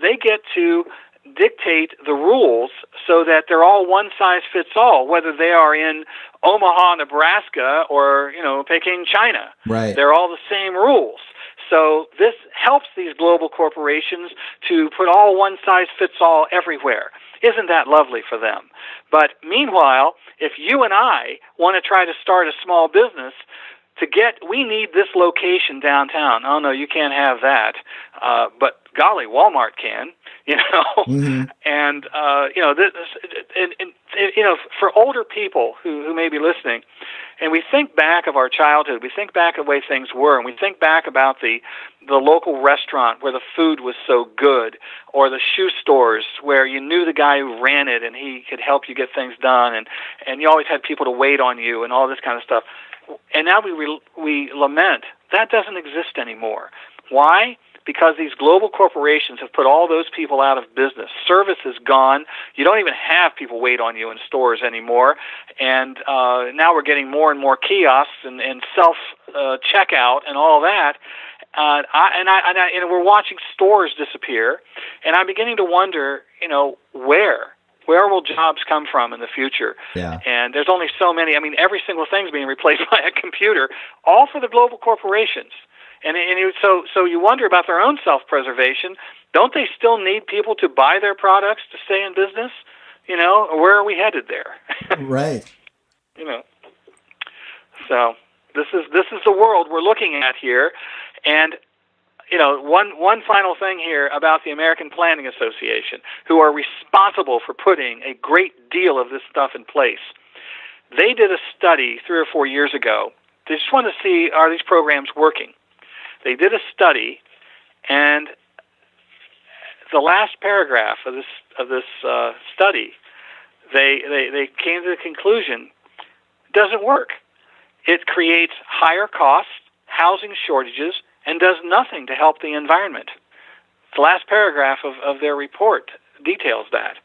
they get to dictate the rules so that they're all one size fits all, whether they are in Omaha, Nebraska, or, Peking, China. Right. They're all the same rules. So this helps these global corporations to put all one size fits all everywhere. Isn't that lovely for them? But meanwhile, if you and I want to try to start a small business, we need this location downtown. Oh, no, you can't have that. But golly, Walmart can, Mm-hmm. And, for older people who may be listening, and we think back of our childhood, we think back of the way things were, and we think back about the local restaurant where the food was so good, or the shoe stores where you knew the guy who ran it and he could help you get things done, and you always had people to wait on you and all this kind of stuff. And now we lament that doesn't exist anymore. Why? Because these global corporations have put all those people out of business. Service is gone. You don't even have people wait on you in stores anymore. And now we're getting more and more kiosks and self-checkout and all that. And we're watching stores disappear. And I'm beginning to wonder, where Where will jobs come from in the future? Yeah. And there's only so many. I mean, every single thing's being replaced by a computer, all for the global corporations. So you wonder about their own self-preservation. Don't they still need people to buy their products to stay in business? Where are we headed there? Right. So this is the world we're looking at here. And one final thing here about the American Planning Association, who are responsible for putting a great deal of this stuff in place. They did a study 3 or 4 years ago. They just want to see, are these programs working? They did a study, and the last paragraph of this study, they came to the conclusion it doesn't work. It creates higher costs, housing shortages, and does nothing to help the environment. The last paragraph of their report details that.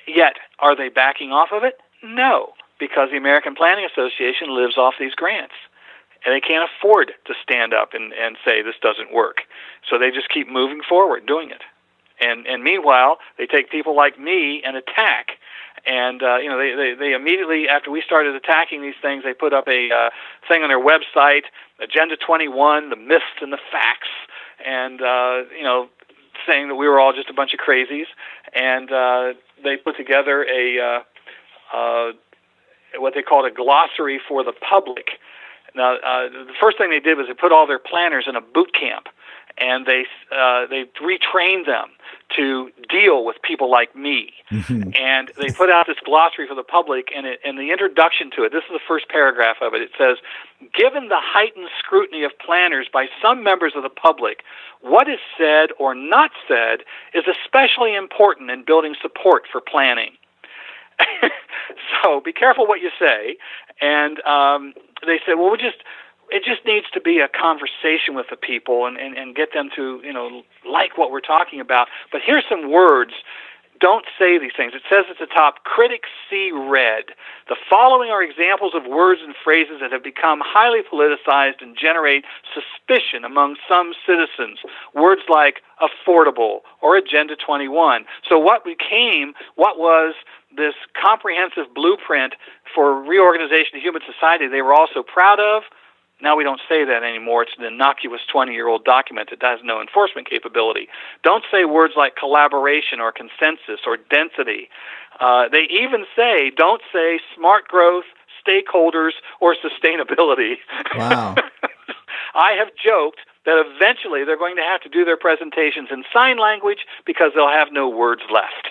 Yet, are they backing off of it? No, because the American Planning Association lives off these grants. And they can't afford to stand up and say this doesn't work. So they just keep moving forward doing it. And meanwhile, they take people like me and attack. And they immediately, after we started attacking these things, they put up a thing on their website, Agenda 21, the myths and the facts, and saying that we were all just a bunch of crazies. And they put together what they called a glossary for the public. Now, the first thing they did was they put all their planners in a boot camp, and they retrained them to deal with people like me. Mm-hmm. And they put out this glossary for the public, and the introduction to it, this is the first paragraph of it, it says, given the heightened scrutiny of planners by some members of the public, what is said or not said is especially important in building support for planning. So be careful what you say. And they said, well, it just needs to be a conversation with the people and get them to, like what we're talking about. But here's some words. Don't say these things. It says at the top, critics see red. The following are examples of words and phrases that have become highly politicized and generate suspicion among some citizens. Words like affordable or Agenda 21. So what was this comprehensive blueprint for reorganization of human society they were all so proud of? Now we don't say that anymore. It's an innocuous 20-year-old document that has no enforcement capability. Don't say words like collaboration or consensus or density. They even don't say smart growth, stakeholders, or sustainability. Wow. I have joked that eventually they're going to have to do their presentations in sign language because they'll have no words left.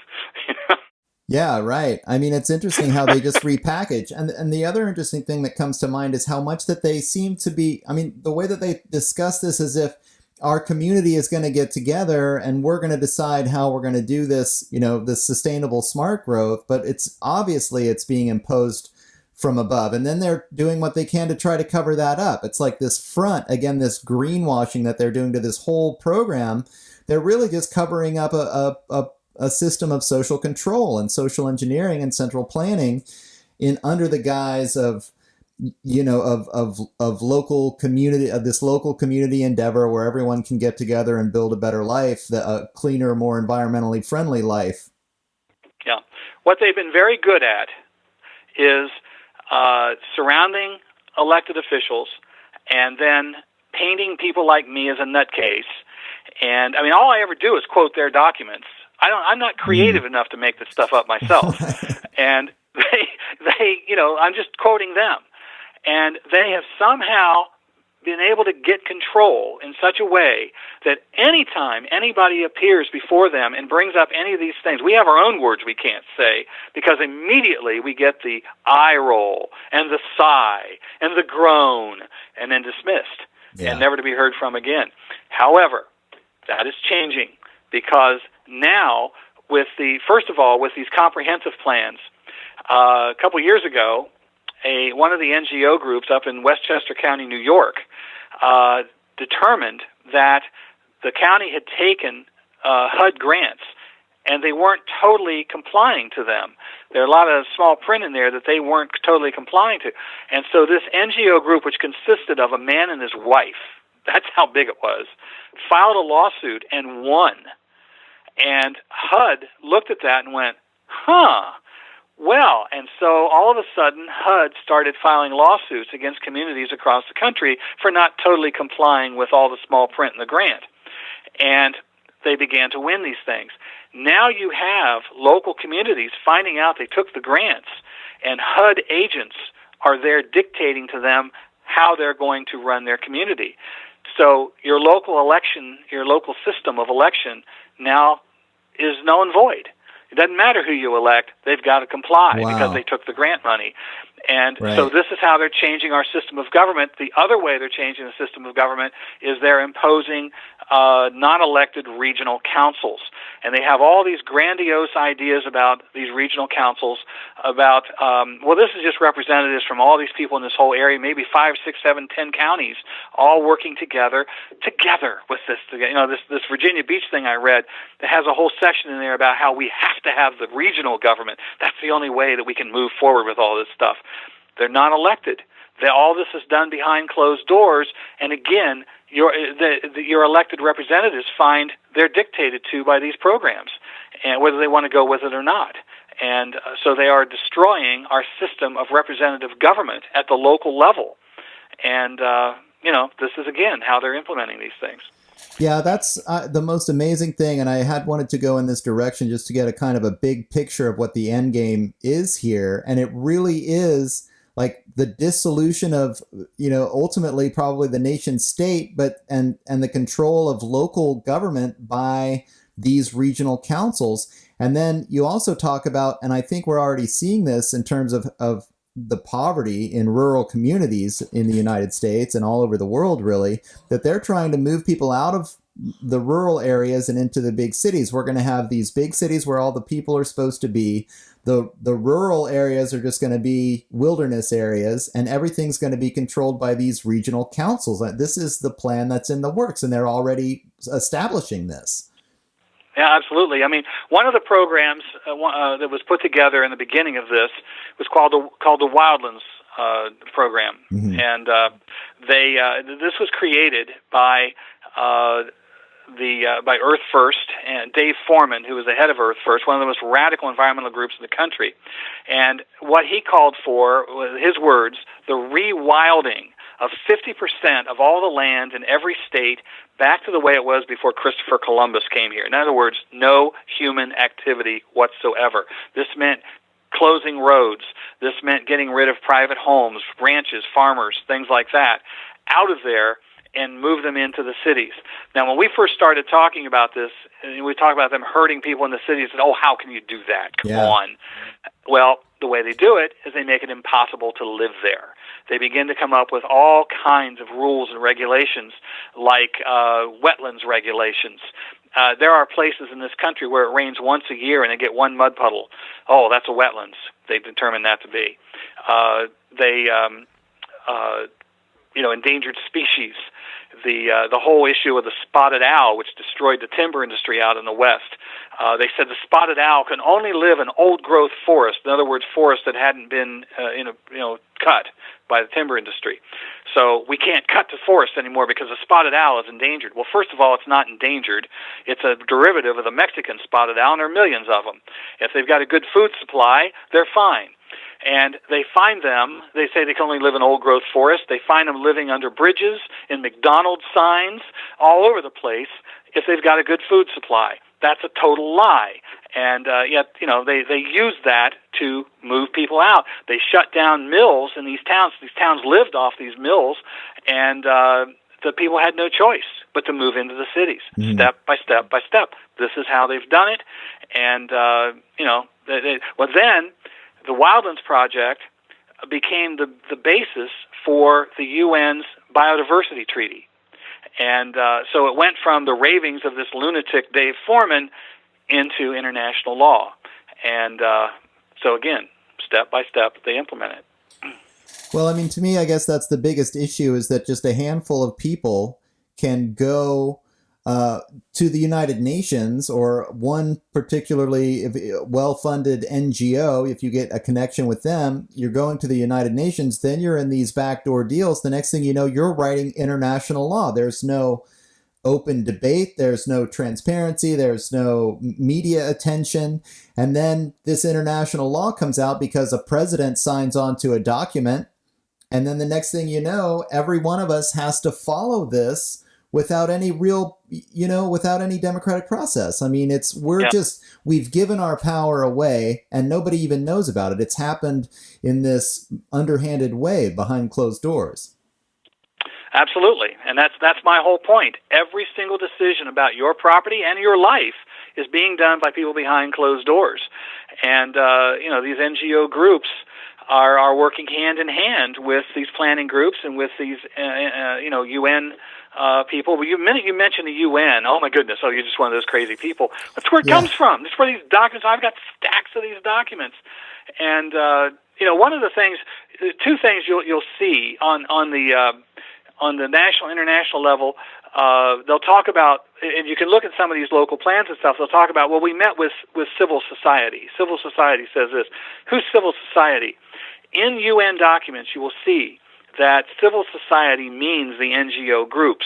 Yeah, right. I mean, it's interesting how they just repackage. And the other interesting thing that comes to mind is how much that they seem to be, I mean, the way that they discuss this as if our community is going to get together and we're going to decide how we're going to do this, this sustainable smart growth, but it's being imposed from above. And then they're doing what they can to try to cover that up. It's like this front, again, this greenwashing that they're doing to this whole program. They're really just covering up a system of social control and social engineering and central planning under the guise of local community, of this local community endeavor where everyone can get together and build a better life, a cleaner, more environmentally friendly life. Yeah. What they've been very good at is surrounding elected officials and then painting people like me as a nutcase. And I mean, all I ever do is quote their documents. I'm not creative enough to make this stuff up myself. And I'm just quoting them. And they have somehow been able to get control in such a way that anytime anybody appears before them and brings up any of these things, we have our own words we can't say because immediately we get the eye roll and the sigh and the groan and then dismissed and never to be heard from again. However, that is changing because now with these comprehensive plans, a couple years ago, one of the NGO groups up in Westchester County, New York, determined that the county had taken HUD grants and they weren't totally complying to them. There are a lot of small print in there that they weren't totally complying to. And so this NGO group, which consisted of a man and his wife, that's how big it was, filed a lawsuit and won. And HUD looked at that and went, Well, and so all of a sudden, HUD started filing lawsuits against communities across the country for not totally complying with all the small print in the grant. And they began to win these things. Now you have local communities finding out they took the grants, and HUD agents are there dictating to them how they're going to run their community. So your local election, your local system of election now is null and void. It doesn't matter who you elect, they've got to comply because they took the grant money. And so this is how they're changing our system of government. The other way they're changing the system of government is they're imposing non-elected regional councils. And they have all these grandiose ideas about these regional councils, about, this is just representatives from all these people in this whole area, maybe 5, 6, 7, 10 counties, all working together with this. This Virginia Beach thing I read that has a whole section in there about how we have to have the regional government. That's the only way that we can move forward with all this stuff. They're not elected. All this is done behind closed doors, and again, your elected representatives find they're dictated to by these programs, and whether they want to go with it or not. And so they are destroying our system of representative government at the local level. And, this is, again, how they're implementing these things. Yeah, that's the most amazing thing, and I had wanted to go in this direction just to get a kind of a big picture of what the end game is here, and it really is like the dissolution of, ultimately probably the nation state, and the control of local government by these regional councils. And then you also talk about, and I think we're already seeing this in terms of the poverty in rural communities in the United States and all over the world, really, that they're trying to move people out of the rural areas and into the big cities. We're going to have these big cities where all the people are supposed to be. The rural areas are just going to be wilderness areas, and everything's going to be controlled by these regional councils. This is the plan that's in the works, and they're already establishing this. Yeah, absolutely. I mean, one of the programs that was put together in the beginning of this was called the Wildlands program, and this was created by by Earth First and Dave Foreman, who was the head of Earth First, one of the most radical environmental groups in the country. And what he called for was, his words, the rewilding of 50% of all the land in every state back to the way it was before Christopher Columbus came here. In other words, no human activity whatsoever. This meant closing roads. This meant getting rid of private homes, ranches, farmers, things like that, out of there and move them into the cities. Now, when we first started talking about this, and we talked about them hurting people in the cities, and, how can you do that? Come on. Well, the way they do it is they make it impossible to live there. They begin to come up with all kinds of rules and regulations, like wetlands regulations. There are places in this country where it rains once a year and they get one mud puddle. Oh, that's a wetlands. They've determined that to be. Endangered species. The whole issue of the spotted owl, which destroyed the timber industry out in the West. They said the spotted owl can only live in old-growth forest. In other words, forest that hadn't been cut by the timber industry. So we can't cut the forest anymore because the spotted owl is endangered. Well, first of all, it's not endangered. It's a derivative of the Mexican spotted owl, and there are millions of them. If they've got a good food supply, they're fine. And they find them, they say they can only live in old-growth forest. They find them living under bridges, in McDonald's signs, all over the place, if they've got a good food supply. That's a total lie. And yet, they use that to move people out. They shut down mills in these towns. These towns lived off these mills, and the people had no choice but to move into the cities, step by step by step. This is how they've done it. And, then the Wildlands Project became the basis for the UN's Biodiversity Treaty. And so it went from the ravings of this lunatic Dave Foreman into international law. And so again, step by step, they implement it. Well, I mean, to me, I guess that's the biggest issue, is that just a handful of people can go to the United Nations, or one particularly well-funded NGO. If you get a connection with them, you're going to the United Nations, then you're in these backdoor deals. The next thing you know, you're writing international law. There's no open debate. There's no transparency. There's no media attention. And then this international law comes out because a president signs on to a document. And then the next thing you know, every one of us has to follow this without any real, without any democratic process. I mean, we've given our power away and nobody even knows about it. It's happened in this underhanded way behind closed doors. Absolutely. And that's my whole point. Every single decision about your property and your life is being done by people behind closed doors. And, these NGO groups are working hand in hand with these planning groups and with these, UN people. Well, you mentioned the UN. Oh my goodness! Oh, you're just one of those crazy people. That's where it comes from. That's where these documents. I've got stacks of these documents, and one of the things, two things you'll see on the national, international level. They'll talk about, and you can look at some of these local plans and stuff. They'll talk about, well, we met with civil society. Civil society says this. Who's civil society? In UN documents, you will see that civil society means the NGO groups,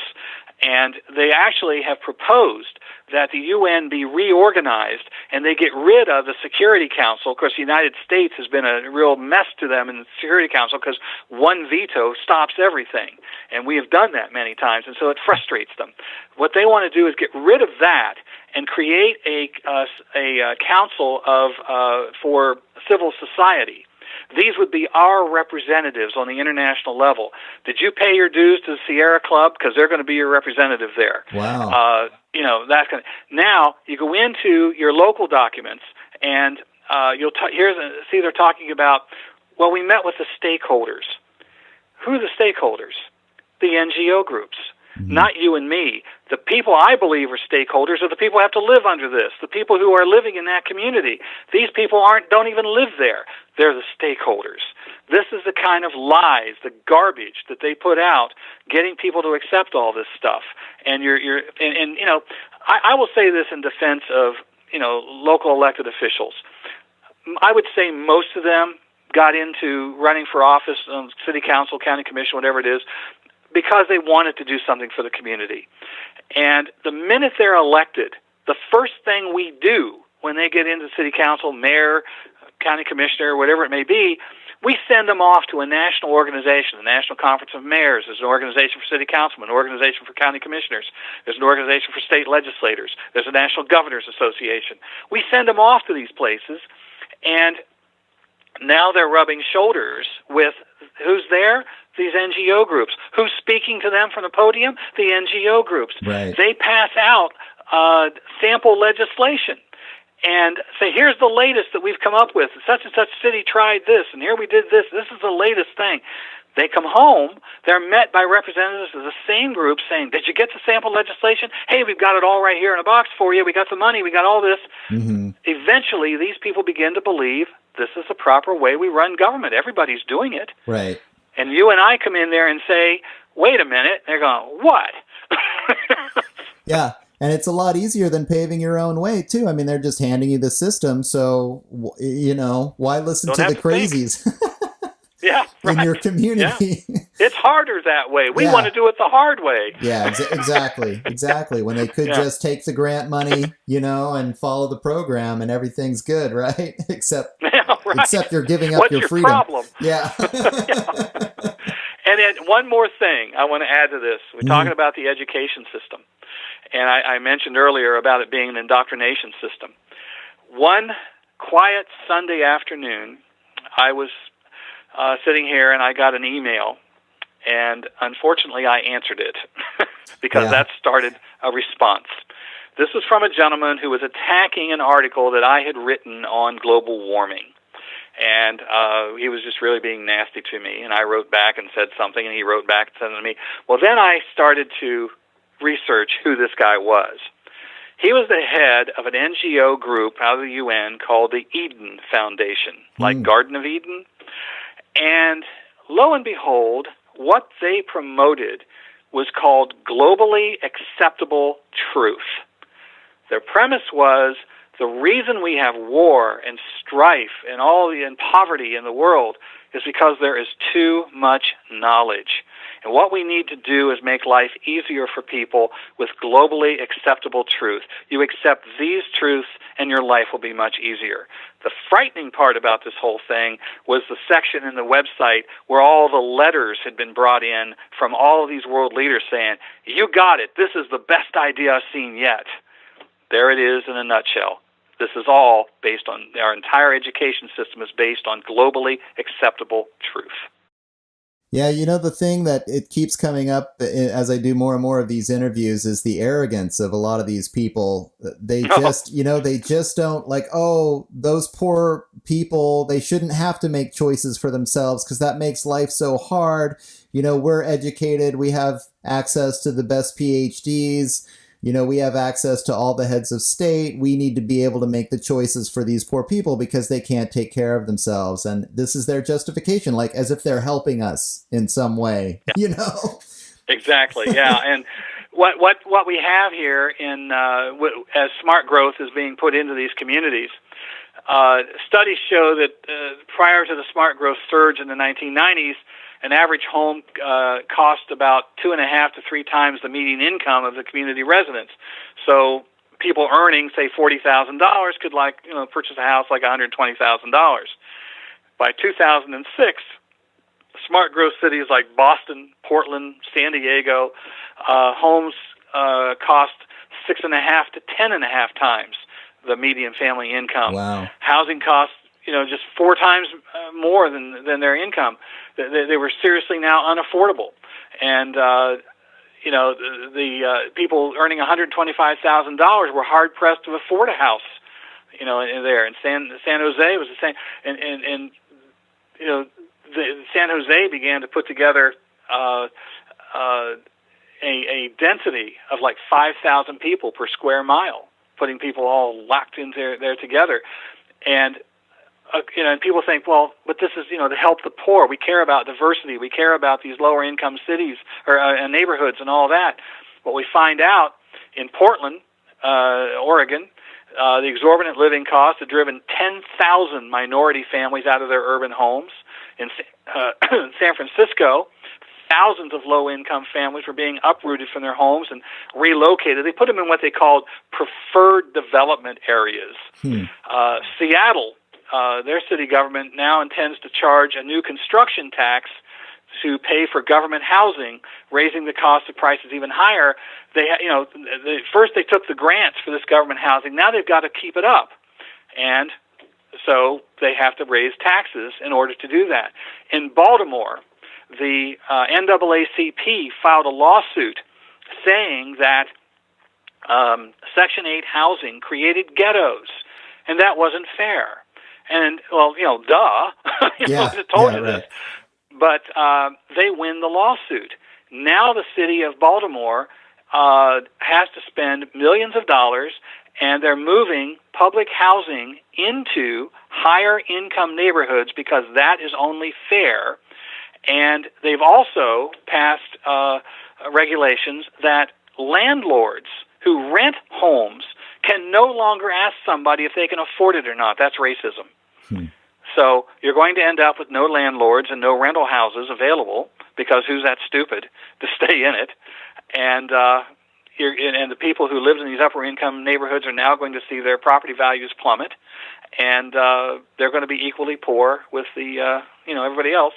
and they actually have proposed that the UN be reorganized and they get rid of the Security Council. Of course, the United States has been a real mess to them in the Security Council because one veto stops everything, and we have done that many times, and so it frustrates them. What they want to do is get rid of that and create a council for civil society. These would be our representatives on the international level. Did you pay your dues to the Sierra Club? Because they're going to be your representative there. Wow. That's going to. Now you go into your local documents, and they're talking about. Well, we met with the stakeholders. Who are the stakeholders? The NGO groups. Mm-hmm. Not you and me. The people I believe are stakeholders are the people who have to live under this, the people who are living in that community. These people don't even live there. They're the stakeholders. This is the kind of lies, the garbage that they put out, getting people to accept all this stuff. And I will say this in defense of, local elected officials. I would say most of them got into running for office, city council, county commission, whatever it is, because they wanted to do something for the community. And the minute they're elected, the first thing we do when they get into city council, mayor, county commissioner, whatever it may be, we send them off to a national organization, the National Conference of Mayors. There's an organization for city councilmen, an organization for county commissioners. There's an organization for state legislators. There's a National Governors Association. We send them off to these places, and now they're rubbing shoulders with who's there? These NGO groups. Who's speaking to them from the podium? The NGO groups. Right. They pass out sample legislation and say, here's the latest that we've come up with. Such and such city tried this, and here we did this. This is the latest thing. They come home, they're met by representatives of the same group saying, did you get the sample legislation? Hey, we've got it all right here in a box for you. We got the money. We got all this. Mm-hmm. Eventually, these people begin to believe this is the proper way we run government. Everybody's doing it. Right. And you and I come in there and say, wait a minute. They're going, what? Yeah. And it's a lot easier than paving your own way, too. I mean, they're just handing you the system. So, why listen to the crazies? Yeah, right. In your community. Yeah. It's harder that way. We want to do it the hard way. Yeah, exactly. When they could just take the grant money, and follow the program and everything's good, right? Except you're giving up your freedom. What's your problem? Yeah. And then one more thing I want to add to this. We're talking about the education system. And I mentioned earlier about it being an indoctrination system. One quiet Sunday afternoon, I was sitting here and I got an email, and unfortunately I answered it because that started a response. This was from a gentleman who was attacking an article that I had written on global warming. And he was just really being nasty to me, and I wrote back and said something, and he wrote back and said to me. Well, then I started to research who this guy was. He was the head of an NGO group out of the UN called the Eden Foundation, like Garden of Eden. And lo and behold, what they promoted was called globally acceptable truth. Their premise was the reason we have war and strife and poverty in the world is because there is too much knowledge. And what we need to do is make life easier for people with globally acceptable truth. You accept these truths, and your life will be much easier. The frightening part about this whole thing was the section in the website where all the letters had been brought in from all of these world leaders saying, "You got it. This is the best idea I've seen yet." There it is in a nutshell. This is all based on, our entire education system is based on globally acceptable truth. Yeah, the thing that it keeps coming up as I do more and more of these interviews is the arrogance of a lot of these people. They just, they just don't those poor people, they shouldn't have to make choices for themselves because that makes life so hard. We're educated. We have access to the best PhDs. We have access to all the heads of state. We need to be able to make the choices for these poor people because they can't take care of themselves. And this is their justification, like as if they're helping us in some way, Exactly, yeah. And what we have here as smart growth is being put into these communities, studies show that prior to the smart growth surge in the 1990s, an average home cost about 2.5 to 3 times the median income of the community residents. So people earning, say, $40,000 could purchase a house like $120,000. By 2006, smart growth cities like Boston, Portland, San Diego, homes cost 6.5 to 10.5 times the median family income. Wow. Housing costs just 4 times more than their income. They were seriously now unaffordable. And, the people earning $125,000 were hard-pressed to afford a house, there. And San Jose was the same. And San Jose began to put together a density of like 5,000 people per square mile, putting people all locked in there together. And and people think, well, but this is, to help the poor. We care about diversity. We care about these lower income cities or neighborhoods and all that. What we find out in Portland, Oregon, the exorbitant living costs have driven 10,000 minority families out of their urban homes. In San Francisco, thousands of low-income families were being uprooted from their homes and relocated. They put them in what they called preferred development areas. Seattle, their city government now intends to charge a new construction tax to pay for government housing, raising the cost of prices even higher. First they took the grants for this government housing. Now they've got to keep it up, and so they have to raise taxes in order to do that. In Baltimore, the NAACP filed a lawsuit saying that Section 8 housing created ghettos, and that wasn't fair. And, well, duh. I told you this. But they win the lawsuit. Now the city of Baltimore has to spend millions of dollars, and they're moving public housing into higher income neighborhoods because that is only fair. And they've also passed regulations that landlords who rent homes can no longer ask somebody if they can afford it or not. That's racism. So you're going to end up with no landlords and no rental houses available because who's that stupid to stay in it? And and the people who live in these upper income neighborhoods are now going to see their property values plummet, and they're going to be equally poor with the everybody else.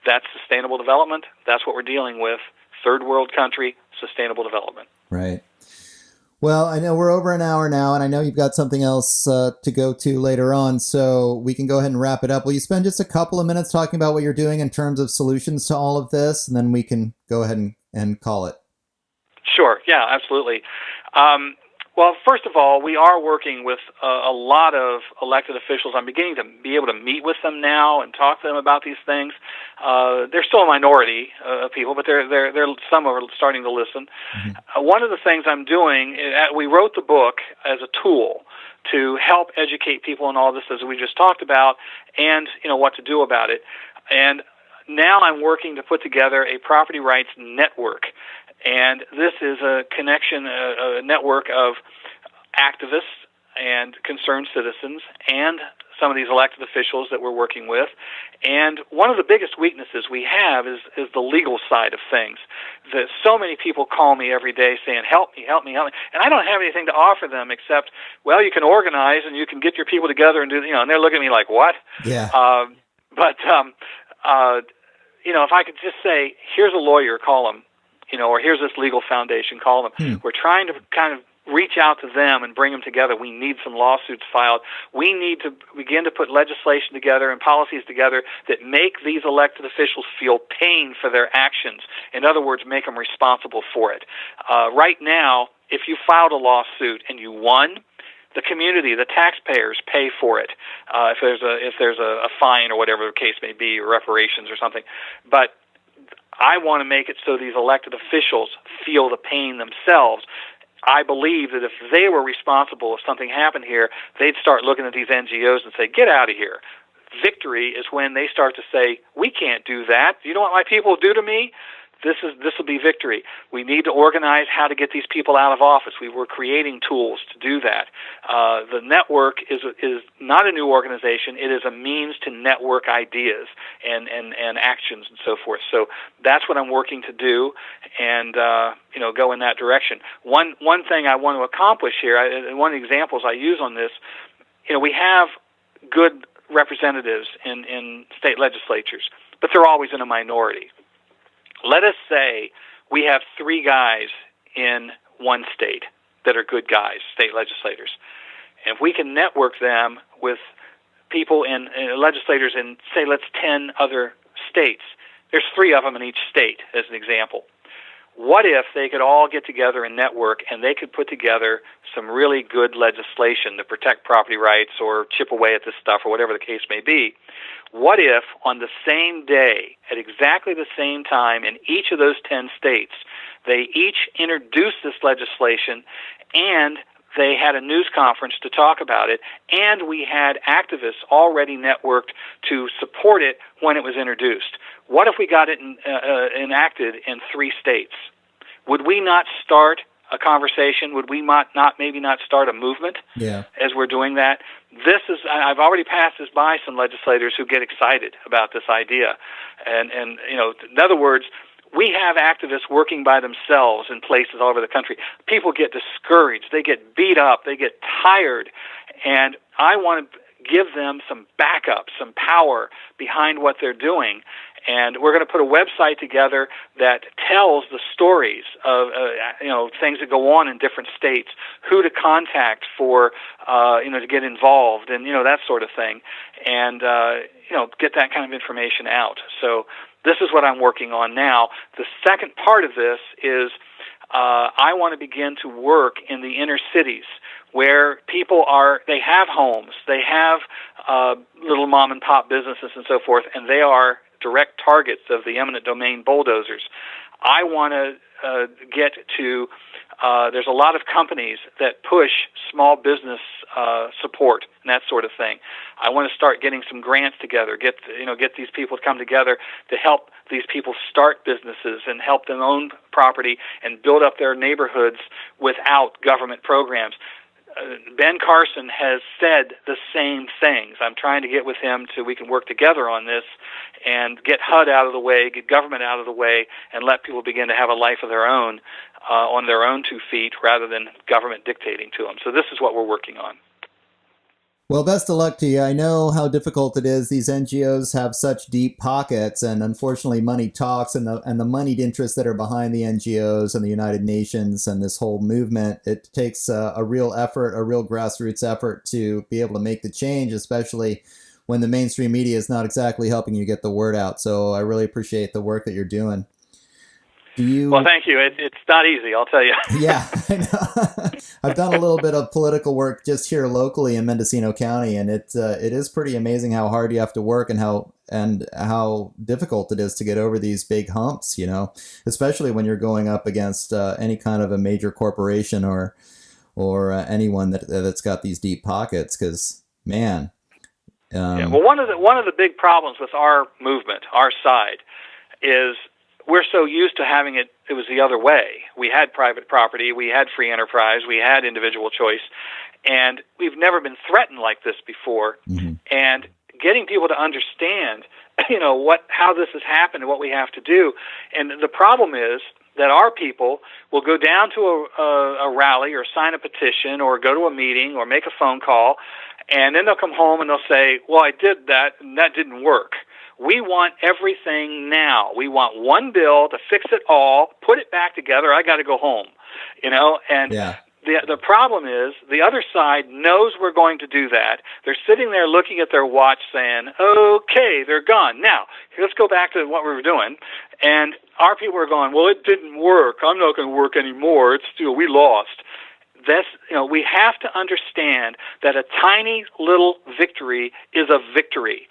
That's sustainable development. That's what we're dealing with. Third world country, sustainable development. Right. Well, I know we're over an hour now, and I know you've got something else to go to later on, so we can go ahead and wrap it up. Will you spend just a couple of minutes talking about what you're doing in terms of solutions to all of this, and then we can go ahead and call it? Sure. Yeah, absolutely. Well, first of all, we are working with a lot of elected officials. I'm beginning to be able to meet with them now and talk to them about these things. They're still a minority of people, but they're some are starting to listen. Mm-hmm. One of the things I'm doing, we wrote the book as a tool to help educate people on all this, as we just talked about, and what to do about it. And now I'm working to put together a property rights network. And this is a connection, a network of activists, and concerned citizens and some of these elected officials that we're working with. And one of the biggest weaknesses we have is the legal side of things. That so many people call me every day saying, help me, help me, help me. And I don't have anything to offer them except, well, you can organize and you can get your people together and do, and they're looking at me like, what? Yeah. If I could just say, here's a lawyer, call them, or here's this legal foundation, call them. We're trying to kind of reach out to them and bring them together. We need some lawsuits filed. We need to begin to put legislation together and policies together that make these elected officials feel pain for their actions. In other words, make them responsible for it. Right now, if you filed a lawsuit and you won, the community, the taxpayers, pay for it. If there's a fine or whatever the case may be, or reparations or something. But I want to make it so these elected officials feel the pain themselves. I believe that if they were responsible, if something happened here, they'd start looking at these NGOs and say, get out of here. Victory is when they start to say, we can't do that. You know what my people do to me? This will be victory. We need to organize how to get these people out of office. We're creating tools to do that. The network is not a new organization. It is a means to network ideas and actions and so forth. So that's what I'm working to do, and go in that direction. One thing I want to accomplish here, and one of the examples I use on this, we have good representatives in state legislatures, but they're always in a minority. Let us say we have 3 guys in one state that are good guys, state legislators. And if we can network them with people in legislators in, say, let's 10 other states, there's 3 of them in each state, as an example. What if they could all get together and network, and they could put together some really good legislation to protect property rights or chip away at this stuff or whatever the case may be? What if on the same day, at exactly the same time in each of those 10 states, they each introduced this legislation and they had a news conference to talk about it, and we had activists already networked to support it when it was introduced? What if we got it enacted in 3 states? Would we not start a conversation? Would we maybe not start a movement? Yeah. As we're doing that? I've already passed this by some legislators who get excited about this idea. And in other words, we have activists working by themselves in places all over the country. People get discouraged. They get beat up. They get tired. And I want to give them some backup, some power behind what they're doing. And we're going to put a website together that tells the stories of things that go on in different states, who to contact for to get involved, and that sort of thing, and get that kind of information out. So this is what I'm working on now. The second part of this is I want to begin to work in the inner cities where people they have homes, they have little mom and pop businesses and so forth, and they are direct targets of the eminent domain bulldozers. I want to get to, there's a lot of companies that push small business support and that sort of thing. I want to start getting some grants together, get these people to come together to help these people start businesses and help them own property and build up their neighborhoods without government programs. Ben Carson has said the same things. I'm trying to get with him so we can work together on this and get HUD out of the way, get government out of the way, and let people begin to have a life of their own on their own 2 feet rather than government dictating to them. So this is what we're working on. Well, best of luck to you. I know how difficult it is. These NGOs have such deep pockets, and unfortunately money talks, and the moneyed interests that are behind the NGOs and the United Nations and this whole movement, it takes a real effort, a real grassroots effort to be able to make the change, especially when the mainstream media is not exactly helping you get the word out. So I really appreciate the work that you're doing. Well, thank you. It's not easy, I'll tell you. Yeah, I know. I've done a little bit of political work just here locally in Mendocino County, and it is pretty amazing how hard you have to work and how difficult it is to get over these big humps, especially when you're going up against any kind of a major corporation or anyone that's got these deep pockets. Because man, well, one of the big problems with our movement, our side, is we're so used to having it was the other way. We had private property, we had free enterprise, we had individual choice, And we've never been threatened like this before. Mm-hmm. And getting people to understand, how this has happened and what we have to do. And the problem is that our people will go down to a rally or sign a petition or go to a meeting or make a phone call, and then they'll come home and they'll say, well, I did that and that didn't work. We want everything now. We want one bill to fix it all, put it back together. I got to go home, and Yeah. The problem is the other side knows we're going to do that. They're sitting there looking at their watch saying, okay, they're gone. Now, let's go back to what we were doing. And our people are going, well, it didn't work. I'm not going to work anymore. We lost. We have to understand that a tiny little victory is a victory.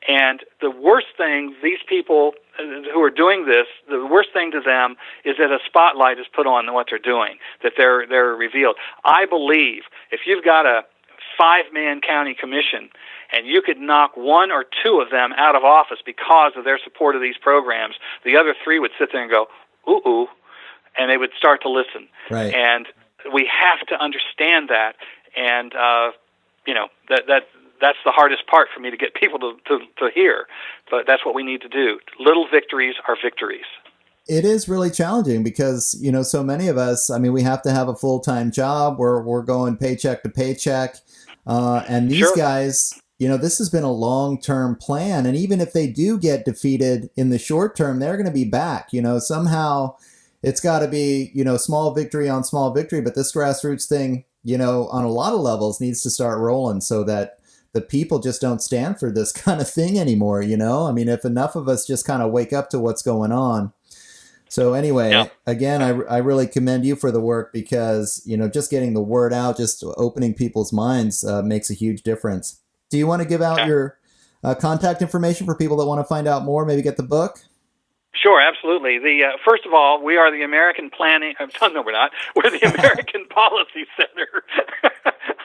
And the worst thing, these people who are doing this, the worst thing to them is that a spotlight is put on what they're doing, that they're revealed. I believe if you've got a 5-man county commission and you could knock 1 or 2 of them out of office because of their support of these programs, the other 3 would sit there and go, ooh, and they would start to listen. Right. And we have to understand that, and that's the hardest part for me to get people to hear, but that's what we need to do. Little victories are victories. It is really challenging because, so many of us, we have to have a full-time job. We're going paycheck to paycheck. And these Sure. guys, this has been a long-term plan. And even if they do get defeated in the short term, they're going to be back. Somehow it's got to be, small victory on small victory. But this grassroots thing, on a lot of levels needs to start rolling so that the people just don't stand for this kind of thing anymore, if enough of us just kind of wake up to what's going on. So anyway, Yeah. Again, I really commend you for the work because, just getting the word out, just opening people's minds makes a huge difference. Do you want to give out your contact information for people that want to find out more, maybe get the book? Sure, absolutely. First of all, we are the American Planning. No, we're not. We're the American Policy Center.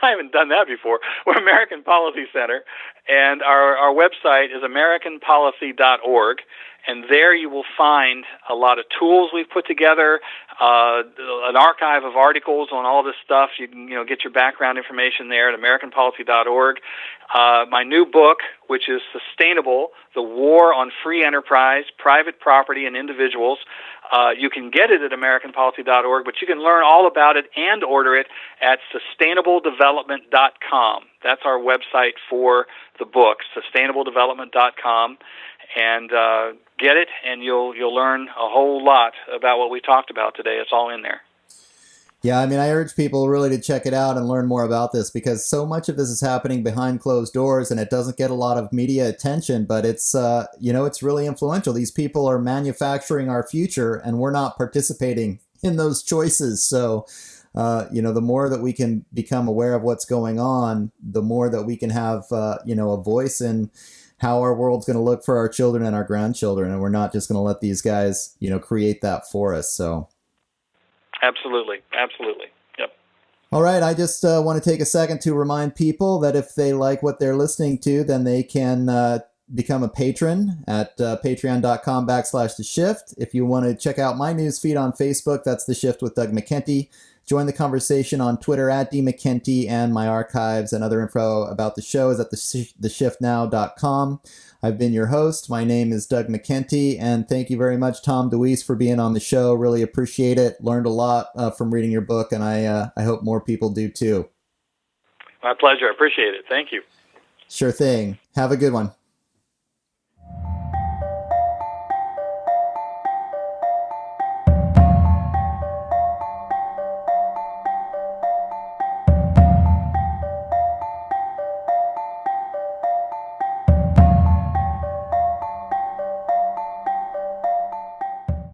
I haven't done that before. We're American Policy Center, and our website is AmericanPolicy.org. And there you will find a lot of tools we've put together, an archive of articles on all this stuff. You can get your background information there at AmericanPolicy.org. My new book, which is Sustainable, The War on Free Enterprise, Private Property, and Individuals. You can get it at AmericanPolicy.org, but you can learn all about it and order it at SustainableDevelopment.com. That's our website for the book, SustainableDevelopment.com. And get it, and you'll learn a whole lot about what we talked about today. It's all in there. Yeah, I urge people really to check it out and learn more about this because so much of this is happening behind closed doors and it doesn't get a lot of media attention, but it's, it's really influential. These people are manufacturing our future and we're not participating in those choices. So, the more that we can become aware of what's going on, the more that we can have, a voice in how our world's going to look for our children and our grandchildren. And we're not just going to let these guys, create that for us. So. Absolutely. Yep. All right. I just want to take a second to remind people that if they like what they're listening to, then they can become a patron at patreon.com/The Shift. If you want to check out my news feed on Facebook, that's The Shift with Doug McKenty. Join the conversation on Twitter at @DMcKenty, and my archives and other info about the show is at theshiftnow.com. I've been your host. My name is Doug McKenty, and thank you very much, Tom Deweese, for being on the show. Really appreciate it. Learned a lot from reading your book, and I hope more people do too. My pleasure. I appreciate it. Thank you. Sure thing. Have a good one.